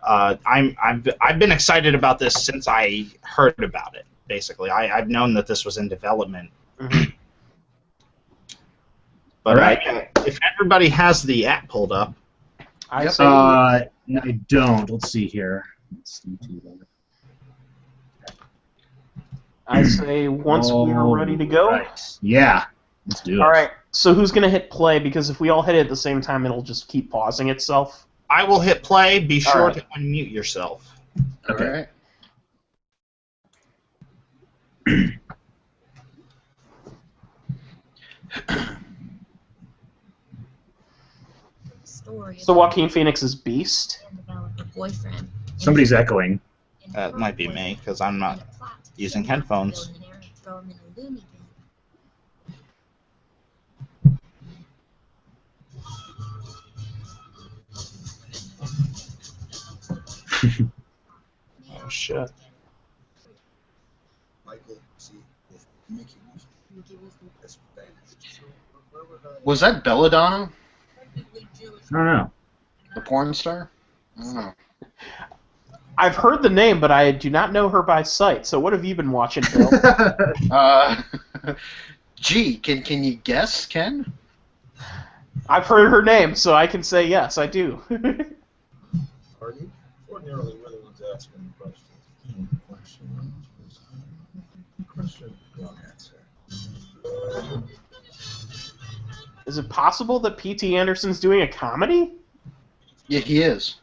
I've been excited about this since I heard about it. Basically, I've known that this was in development. Mm-hmm. But right. If everybody has the app pulled up. I say, no, I don't. Let's see here. I say once we're ready to go. Right. Yeah, let's do it. All right. So who's gonna hit play? Because if we all hit it at the same time, it'll just keep pausing itself. I will hit play. Be sure right. to unmute yourself. Okay. All right. So Joaquin Phoenix's Beast. Somebody's echoing. That might be me, because I'm not using headphones. Oh, shit. Was that Belladonna, I don't know. the porn star? I don't know. I've heard the name, but I do not know her by sight. So what have you been watching, Bill? Gee, can you guess, Ken? I've heard her name, so I can say yes, I do. Pardon? Ordinarily, we're the ones asking the questions. Question, wrong answer. Is it possible that P.T. Anderson's doing a comedy? Yeah, he is.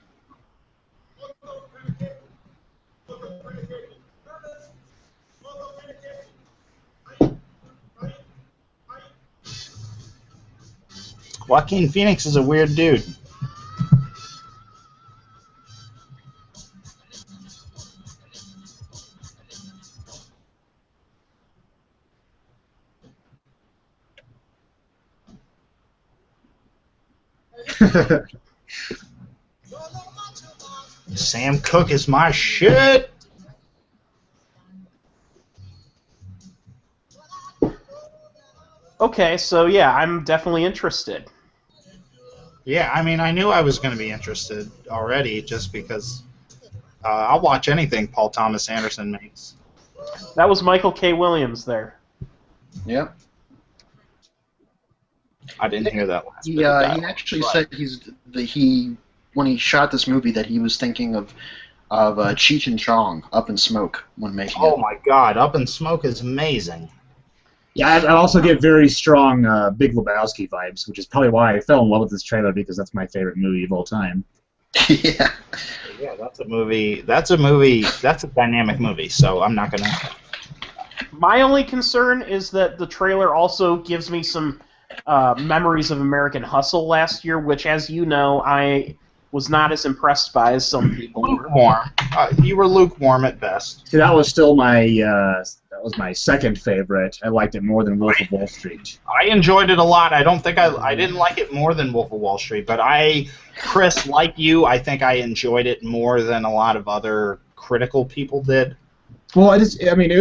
Joaquin Phoenix is a weird dude. Sam Cooke is my shit. Okay, so yeah, I'm definitely interested. Yeah, I mean, I knew I was going to be interested already just because I'll watch anything Paul Thomas Anderson makes. That was Michael K. Williams there. Yep. I didn't hear that last bit He of that. actually said when he shot this movie that he was thinking of Cheech and Chong, Up in Smoke, when making Oh it. my God, Up in Smoke is amazing. Yeah, I also get very strong Big Lebowski vibes, which is probably why I fell in love with this trailer, because that's my favorite movie of all time. Yeah. Yeah, that's a movie. That's a dynamic movie. So I'm not gonna. My only concern is that the trailer also gives me some memories of American Hustle last year, which, as you know, I was not as impressed by as some people were. Lukewarm. You were lukewarm at best. See, that was still my second favorite. I liked it more than Wolf of Wall Street. I enjoyed it a lot. I don't think I didn't like it more than Wolf of Wall Street, but Chris, like you, I think I enjoyed it more than a lot of other critical people did. Well, it was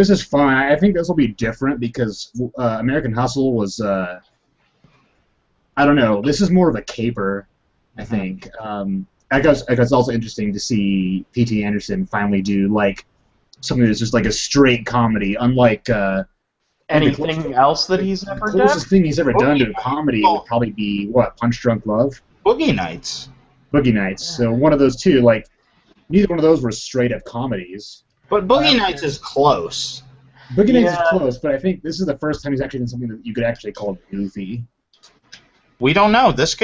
just fun. I think this will be different because American Hustle was, I don't know, this is more of a caper, I think. I guess it's also interesting to see P.T. Anderson finally do like something that's just like a straight comedy, unlike Anything else that he's ever the done? closest thing he's ever done to a comedy would probably be Punch Drunk Love, Boogie Nights. Boogie Nights. So one of those two, like neither one of those were straight up comedies. But Boogie Nights is close. Boogie Nights is close, but I think this is the first time he's actually done something that you could actually call goofy. We don't know. This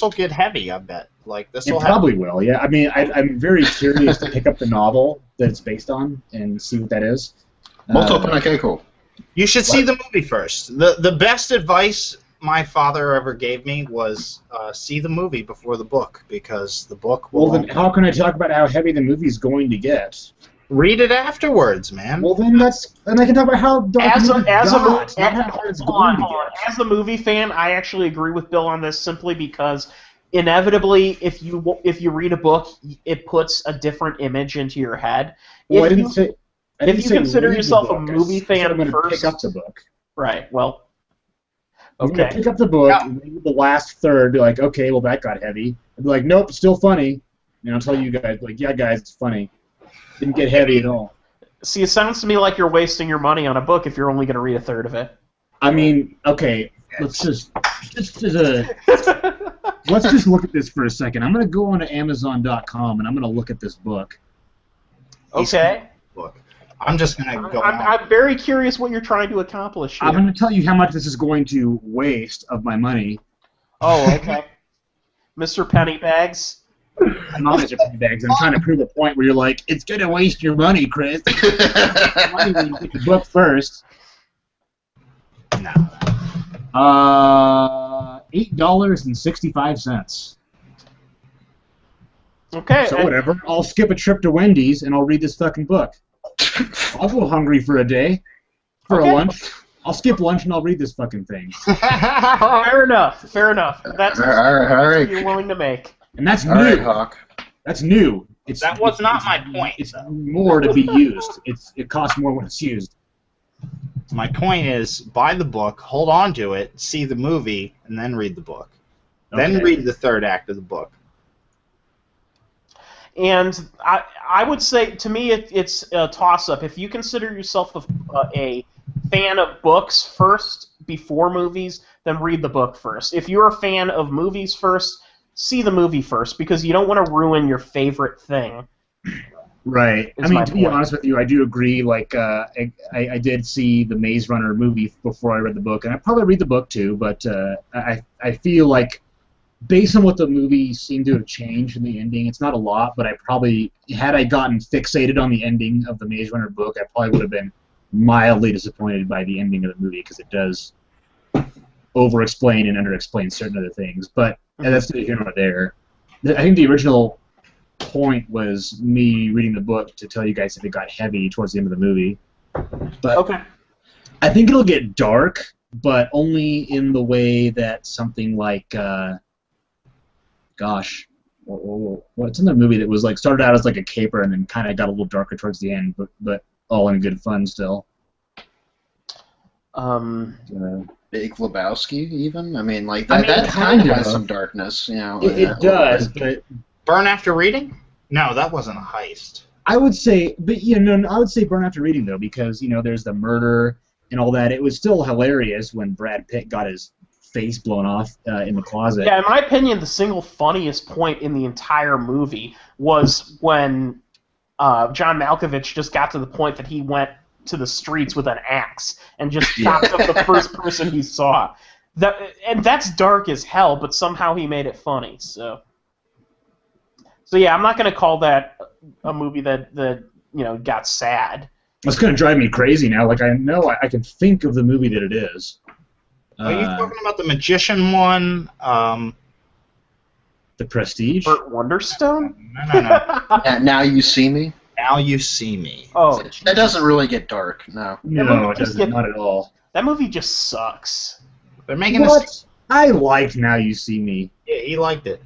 will get heavy. I bet. Like this will. It probably will. Yeah. I mean, I'm very curious to pick up the novel that it's based on and see what that is. Okay, cool. You should see the movie first. The best advice my father ever gave me was see the movie before the book, because the book will. Well, then how can I talk about how heavy the movie's going to get? Read it afterwards, man. Well, then I can talk about how dark As the a movie as a got, mo- not how hard it's hold going on, to hold on. get. As a movie fan, I actually agree with Bill on this simply because inevitably, if you read a book, it puts a different image into your head. Well, If you consider read the yourself a book. movie I said fan I'm going to first, pick up the book. right? Well, I'm going to okay. pick up the book, and read the last third, be like, okay, well, that got heavy. I'd be like, nope, it's still funny. And I'll tell you guys, like, yeah, guys, it's funny. Didn't get heavy at all. See, it sounds to me like you're wasting your money on a book if you're only going to read a third of it. I mean, okay, let's just let's just look at this for a second. I'm going to go on to Amazon.com, and I'm going to look at this book. Okay. Book. I'm just gonna go. I'm very curious what you're trying to accomplish here. I'm going to tell you how much this is going to waste of my money. Oh, okay. Mr. Pennybags. I'm not Mr. Pennybags. I'm trying to prove a point where you're like, it's going to waste your money, Chris. Money when you get the book first. No. $8.65. Okay. So whatever. I'll skip a trip to Wendy's and I'll read this fucking book. I'll go hungry for a day, for a lunch. I'll skip lunch and I'll read this fucking thing. Fair enough. Fair enough. That's all right. you're willing to make. And that's All new. right, Hawk. That's new. That was not my point. It's though. more to be used. It costs more when it's used. My point is, buy the book, hold on to it, see the movie, and then read the book. Then Okay. read the third act of the book. And I would say, to me, it's a toss-up. If you consider yourself a fan of books first before movies, then read the book first. If you're a fan of movies first, see the movie first, because you don't want to ruin your favorite thing Right. I is mean, my to be point. honest with you, I do agree. Like, I did see the Maze Runner movie before I read the book, and I probably read the book too. But I feel like, based on what the movie seemed to have changed in the ending, it's not a lot. But I probably, had I gotten fixated on the ending of the Maze Runner book, I probably would have been mildly disappointed by the ending of the movie because it does over-explain and under-explain certain other things. But that's neither here nor there. I think the original point was me reading the book to tell you guys if it got heavy towards the end of the movie. But Okay. I think it'll get dark, but only in the way that something like, what's in the movie that was like started out as like a caper and then kind of got a little darker towards the end, but all in good fun still. Big Lebowski, even. I mean, like that kind of has some darkness, you know. It does, but Burn After Reading? No, that wasn't a heist. I would say, but I would say Burn After Reading though, because there's the murder and all that. It was still hilarious when Brad Pitt got his face blown off in the closet. Yeah, in my opinion, the single funniest point in the entire movie was when John Malkovich just got to the point that he went to the streets with an axe and just chopped up the first person he saw. And that's dark as hell, but somehow he made it funny. So yeah, I'm not going to call that a movie that got sad. It's going to drive me crazy now. Like, I know I can think of the movie that it is. Are you talking about the Magician one? The Prestige? Burt Wonderstone? No. Now You See Me? Now You See Me. Oh, That doesn't really get dark, no. No, it doesn't. Not at all. that movie just sucks. They're making What? this. I liked Now You See Me. Yeah, he liked it.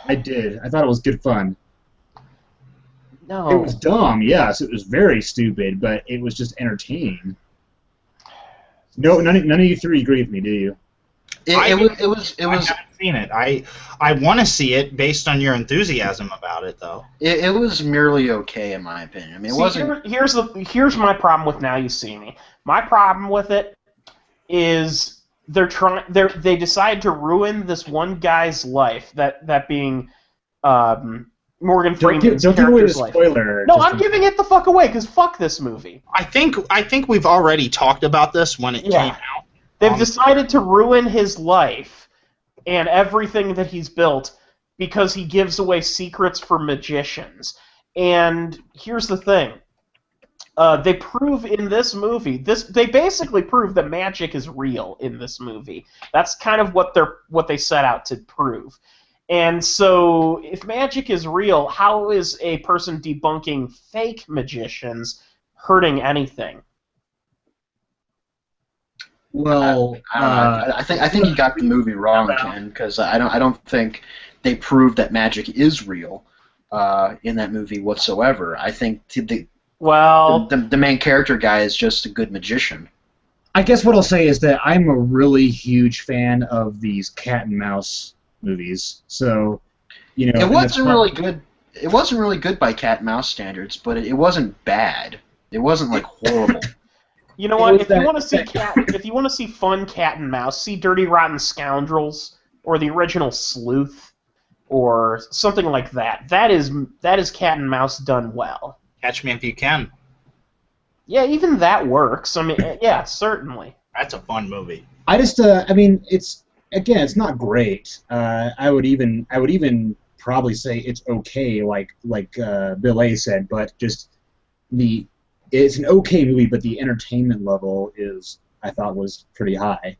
I did. I thought it was good fun. No. It was dumb, yes. It was very stupid, but it was just entertaining. No, none of you three agree with me, do you? It was. I haven't seen it. I want to see it based on your enthusiasm about it, though. It was merely okay, in my opinion. I mean, it wasn't. Here's my problem with Now You See Me. My problem with it is they decide to ruin this one guy's life, that being Morgan Freeman's Don't give away the character's life. spoiler. No, I'm giving it the fuck away because fuck this movie. I think we've already talked about this when it came out. They've decided to ruin his life and everything that he's built because he gives away secrets for magicians. And here's the thing. They prove in this movie, they basically prove that magic is real in this movie. That's kind of what they set out to prove. And so, if magic is real, how is a person debunking fake magicians hurting anything? Well, I think you got the movie wrong, Ken, because I don't think they proved that magic is real in that movie whatsoever. I think the main character guy is just a good magician. I guess what I'll say is that I'm a really huge fan of these cat and mouse movies. So, it wasn't really good. It wasn't really good by cat and mouse standards, but it wasn't bad. It wasn't like horrible. You know what? If you want to see fun cat and mouse, see Dirty Rotten Scoundrels or the original Sleuth or something like that. That is cat and mouse done well. Catch Me If You Can. Yeah, even that works. I mean, yeah, certainly. That's a fun movie. I just, it's not great. I would even probably say it's okay, like Bill A said, but just it's an okay movie, but the entertainment level I thought was pretty high.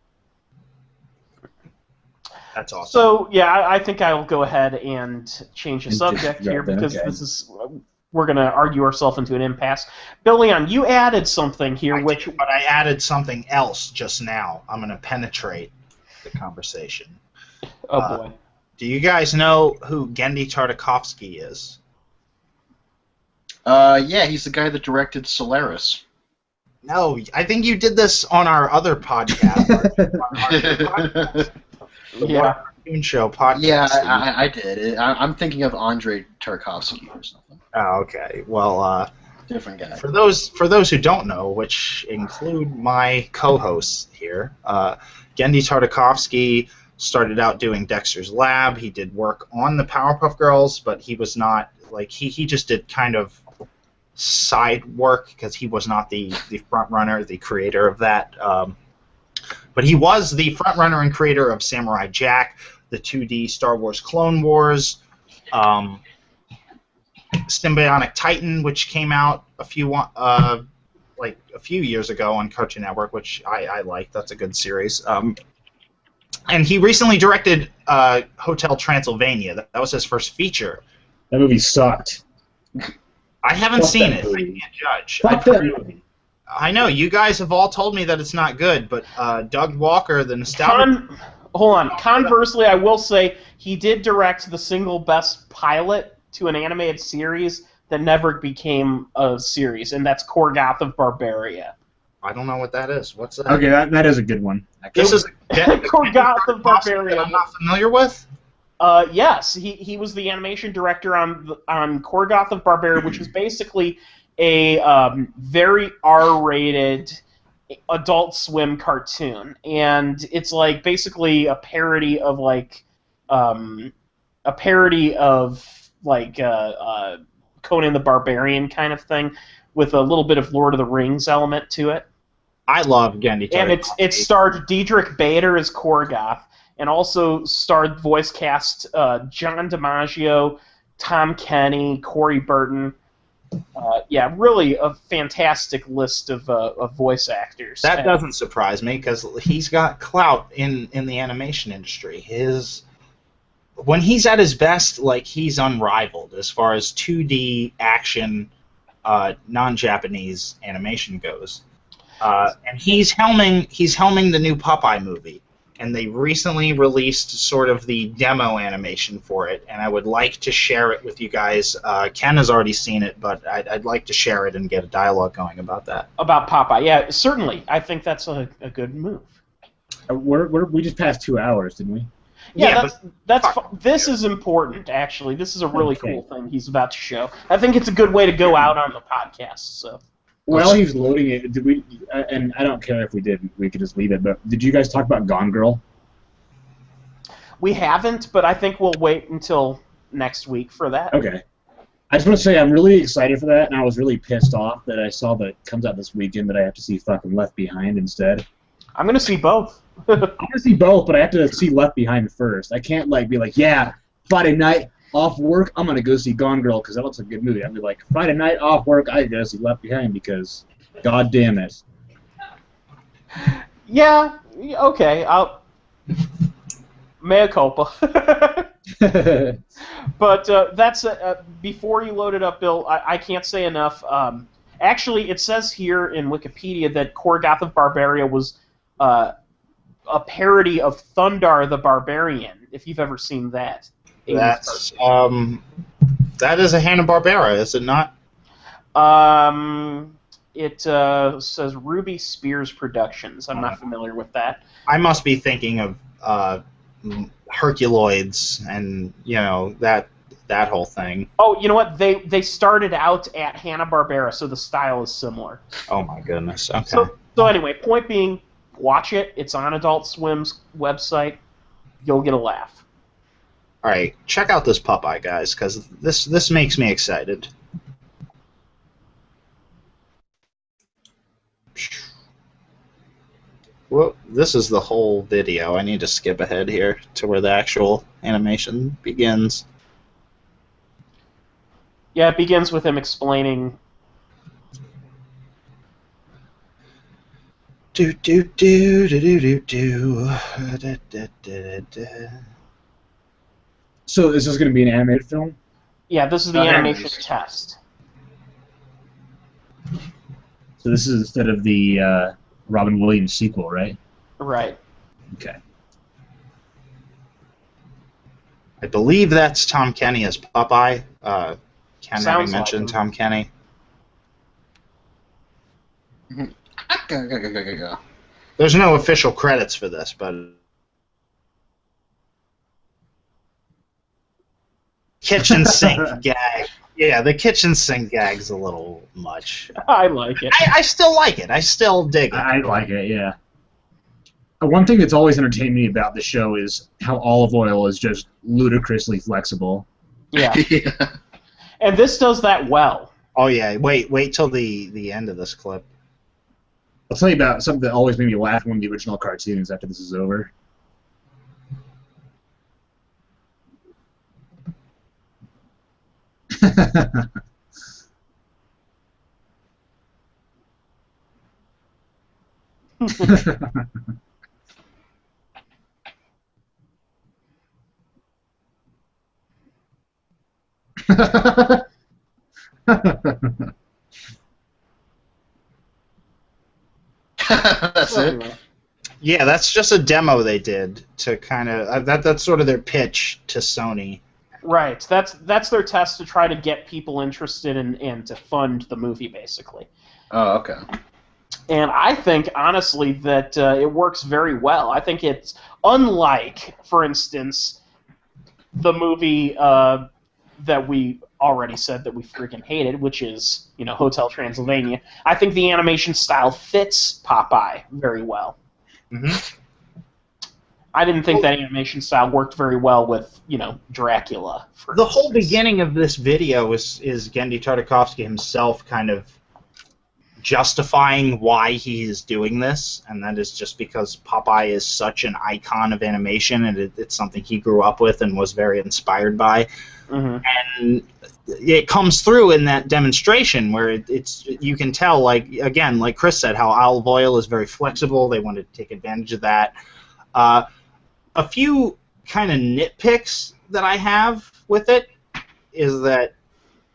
That's awesome. So yeah, I think I will go ahead and change the subject here because we're going to argue ourselves into an impasse. Bill Leon, you added something here, but I added something else just now. I'm going to penetrate the conversation. Oh boy. Do you guys know who Genndy Tartakovsky is? Yeah, he's the guy that directed Solaris. No, I think you did this on our other podcast. Yeah. Cartoon Show podcast. Yeah, I did. I'm thinking of Andrei Tarkovsky or something. Oh, okay. Well, different guy. For those who don't know, which include my co-hosts here, Genndy Tartakovsky started out doing Dexter's Lab. He did work on the Powerpuff Girls, but he was not he just did kind of side work because he was not the front runner, the creator of that. But he was the front runner and creator of Samurai Jack, the 2D Star Wars Clone Wars, Symbiotic Titan, which came out a few years ago on Cartoon Network, which I like. That's a good series. And he recently directed Hotel Transylvania. That was his first feature. That movie sucked. I haven't seen it. Movie. I can't judge. Fuck that movie. I know, you guys have all told me that it's not good, but Doug Walker, the nostalgia... Hold on. Conversely, I will say he did direct the single best pilot to an animated series that never became a series, and that's Korgoth of Barbaria. I don't know what that is. What's that? Okay, that is a good one. This is Korgoth of Barbaria. I'm not familiar with? Yes, he was the animation director on Korgoth of Barbaria, which is basically a very R-rated Adult Swim cartoon, and it's like basically a parody of Conan the Barbarian kind of thing, with a little bit of Lord of the Rings element to it. I love Genndy. And it starred Diedrich Bader as Korgoth, and also starred voice cast John DiMaggio, Tom Kenny, Corey Burton. Really a fantastic list of voice actors. That doesn't surprise me because he's got clout in the animation industry. When he's at his best, he's unrivaled as far as 2D action, non-Japanese animation goes. And he's helming the new Popeye movie. And they recently released sort of the demo animation for it, and I would like to share it with you guys. Ken has already seen it, but I'd like to share it and get a dialogue going about that. About Popeye, yeah, certainly. I think that's a good move. We just passed 2 hours, didn't we? Yeah, this is important, actually. This is a really cool thing he's about to show. I think it's a good way to go out on the podcast, so... While he's loading it, did we? And I don't care if we did. We could just leave it. But did you guys talk about Gone Girl? We haven't, but I think we'll wait until next week for that. Okay. I just want to say I'm really excited for that, and I was really pissed off that I saw that it comes out this weekend, but I have to see fucking Left Behind instead. I'm gonna see both. I'm gonna see both, but I have to see Left Behind first. I can't be like, yeah, Friday night. Off work, I'm gonna go see Gone Girl because that looks like a good movie. I'd be like, Friday night off work, I gotta see Left Behind because, god damn it. Yeah. Okay. Mea culpa. But that's before you load it up, Bill. I can't say enough. Actually, it says here in Wikipedia that Korgoth of Barbaria was a parody of Thundar the Barbarian. If you've ever seen that. That is a Hanna-Barbera, is it not? It says Ruby Spears Productions. I'm not familiar with that. I must be thinking of Herculoids and that whole thing. Oh, you know what? They started out at Hanna-Barbera, so the style is similar. Oh my goodness. Okay. So anyway, point being, watch it. It's on Adult Swim's website. You'll get a laugh. All right, check out this Popeye, guys, because this makes me excited. Well, this is the whole video. I need to skip ahead here to where the actual animation begins. Yeah, it begins with him explaining. Do do do do do do do. So is this going to be an animated film? Yeah, this is the animation test. So this is instead of the Robin Williams sequel, right? Right. Okay. I believe that's Tom Kenny as Popeye. Ken having mentioned like Tom Kenny. There's no official credits for this, but kitchen sink gag. Yeah, the kitchen sink gag's a little much. I like it. I still like it. I still dig it. I like it, yeah. One thing that's always entertained me about the show is how olive oil is just ludicrously flexible. Yeah. And this does that well. Oh yeah, wait till the end of this clip. I'll tell you about something that always made me laugh in one of the original cartoons after this is over. That's it. Anyway. Yeah, that's just a demo they did to kind of that's sort of their pitch to Sony. Right. That's their test to try to get people interested in and to fund the movie, basically. Oh, okay. And I think, honestly, that it works very well. I think it's unlike, for instance, the movie that we already said that we freaking hated, which is, Hotel Transylvania. I think the animation style fits Popeye very well. Mm-hmm. I didn't think that animation style worked very well with, Dracula. The whole beginning of this video is Genndy Tartakovsky himself kind of justifying why he is doing this, and that is just because Popeye is such an icon of animation, and it's something he grew up with and was very inspired by. Mm-hmm. And it comes through in that demonstration where it's you can tell, like Chris said, how olive oil is very flexible. They wanted to take advantage of that. A few kind of nitpicks that I have with it is that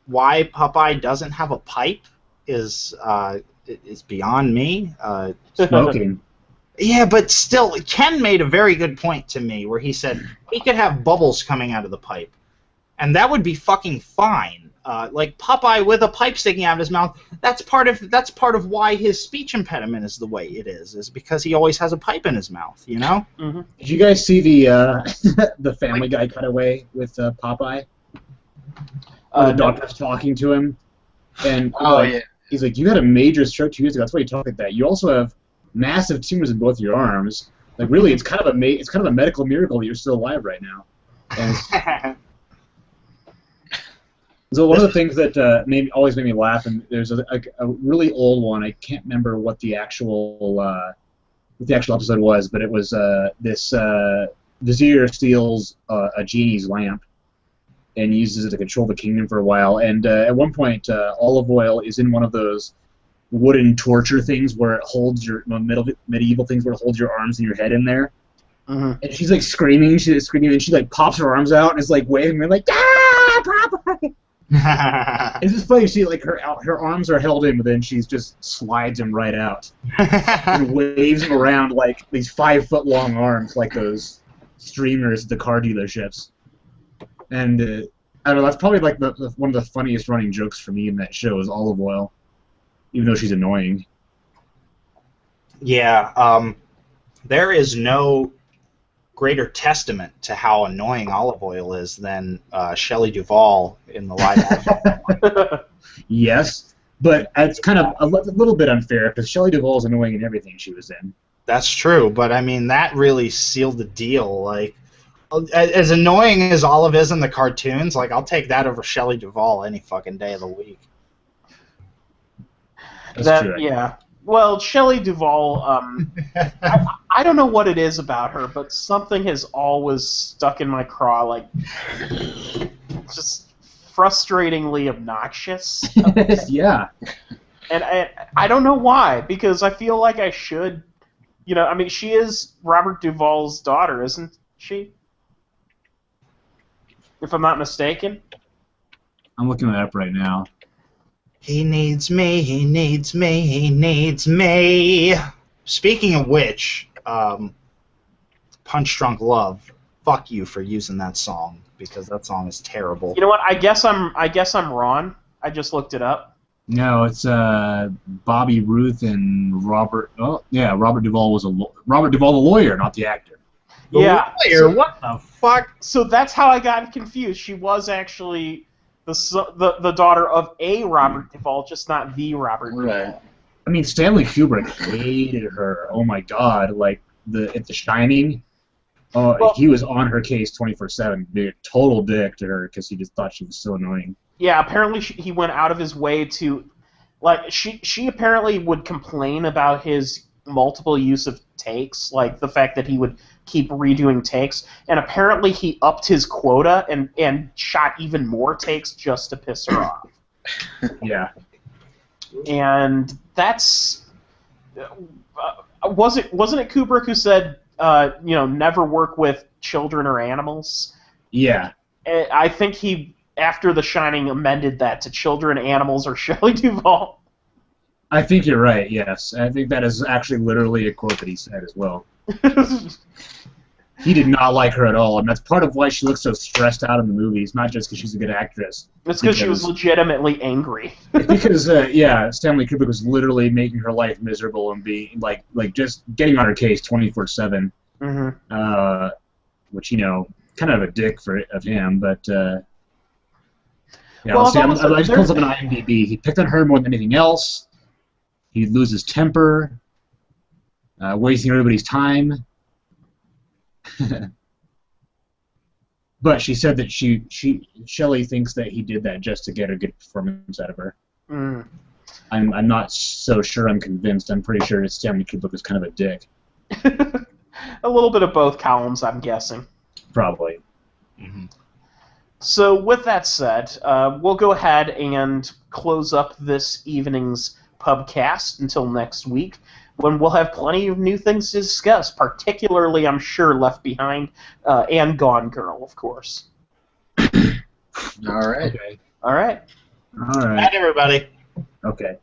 why Popeye doesn't have a pipe is beyond me. Smoking. Yeah, but still, Ken made a very good point to me where he said he could have bubbles coming out of the pipe, and that would be fucking fine. Like Popeye with a pipe sticking out of his mouth, that's part of why his speech impediment is the way it is because he always has a pipe in his mouth, Mm-hmm. Did you guys see the the Family Guy cutaway with Popeye? Where the doctor's talking to him, and he's like, "You had a major stroke 2 years ago. That's why you talk like that. You also have massive tumors in both your arms. Like, really, it's kind of a medical miracle that you're still alive right now." And so one of the things that always made me laugh, and there's a really old one. I can't remember what the actual episode was, but it was this Vizier steals a genie's lamp and uses it to control the kingdom for a while. And at one point, Olive Oil is in one of those wooden torture things where it holds your medieval things where it holds your arms and your head in there. Mm-hmm. And she's like screaming, and she like pops her arms out and is like waving, and like, "Ah, Popeye!" It's just funny. She like her arms are held in, but then she just slides them right out and waves them around like these 5-foot-long arms, like those streamers at the car dealerships. And I don't know. That's probably like one of the funniest running jokes for me in that show is Olive Oil, even though she's annoying. Yeah. There is no greater testament to how annoying Olive Oil is than Shelley Duvall in the live action. Yes, but it's kind of a little bit unfair because Shelley Duvall is annoying in everything she was in. That's true, but I mean that really sealed the deal. Like, as annoying as Olive is in the cartoons, like I'll take that over Shelley Duvall any fucking day of the week. That's true. Yeah. Well, Shelley Duvall, I don't know what it is about her, but something has always stuck in my craw, like, just frustratingly obnoxious. Yeah. And I don't know why, because I feel like I should, I mean, she is Robert Duvall's daughter, isn't she? If I'm not mistaken. I'm looking that up right now. He needs me, he needs me, he needs me. Speaking of which, Punch Drunk Love, fuck you for using that song, because that song is terrible. You know what? I guess I'm wrong. I just looked it up. No, it's Bobby Ruth and Robert. Oh, yeah, Robert Duvall was Robert Duvall, the lawyer, not the actor. The lawyer? So, what the fuck? So that's how I got confused. She was actually the daughter of a Robert Duvall, just not the Robert Duvall. Right. I mean, Stanley Kubrick hated her. Oh my God! Like at The Shining, he was on her case 24/7, being a total dick to her because he just thought she was so annoying. Yeah, apparently he went out of his way to, like, she apparently would complain about his multiple use of takes, like the fact that he would keep redoing takes, and apparently he upped his quota and shot even more takes just to piss her off. Yeah. And that's wasn't it Kubrick who said never work with children or animals? Yeah. I think he, after The Shining, amended that to children, animals, or Shelley Duvall. I think you're right, yes. I think that is actually literally a quote that he said as well. He did not like her at all, and that's part of why she looks so stressed out in the movies, not just because she's a good actress. It's because she was legitimately angry. Because, Stanley Kubrick was literally making her life miserable and being, like just getting on her case 24/7. Mm-hmm. Which, kind of a dick of him, but... Well, I just pulled up an IMDb. He picked on her more than anything else. He'd lose his temper, wasting everybody's time. But she said that Shelley thinks that he did that just to get a good performance out of her. Mm. I'm not so sure I'm convinced. I'm pretty sure Stanley Kubrick was kind of a dick. A little bit of both columns, I'm guessing. Probably. Mm-hmm. So with that said, we'll go ahead and close up this evening's Pubcast until next week, when we'll have plenty of new things to discuss, particularly, I'm sure, Left Behind and Gone Girl, of course. All right. Okay. All right. All right. Night, everybody. Okay.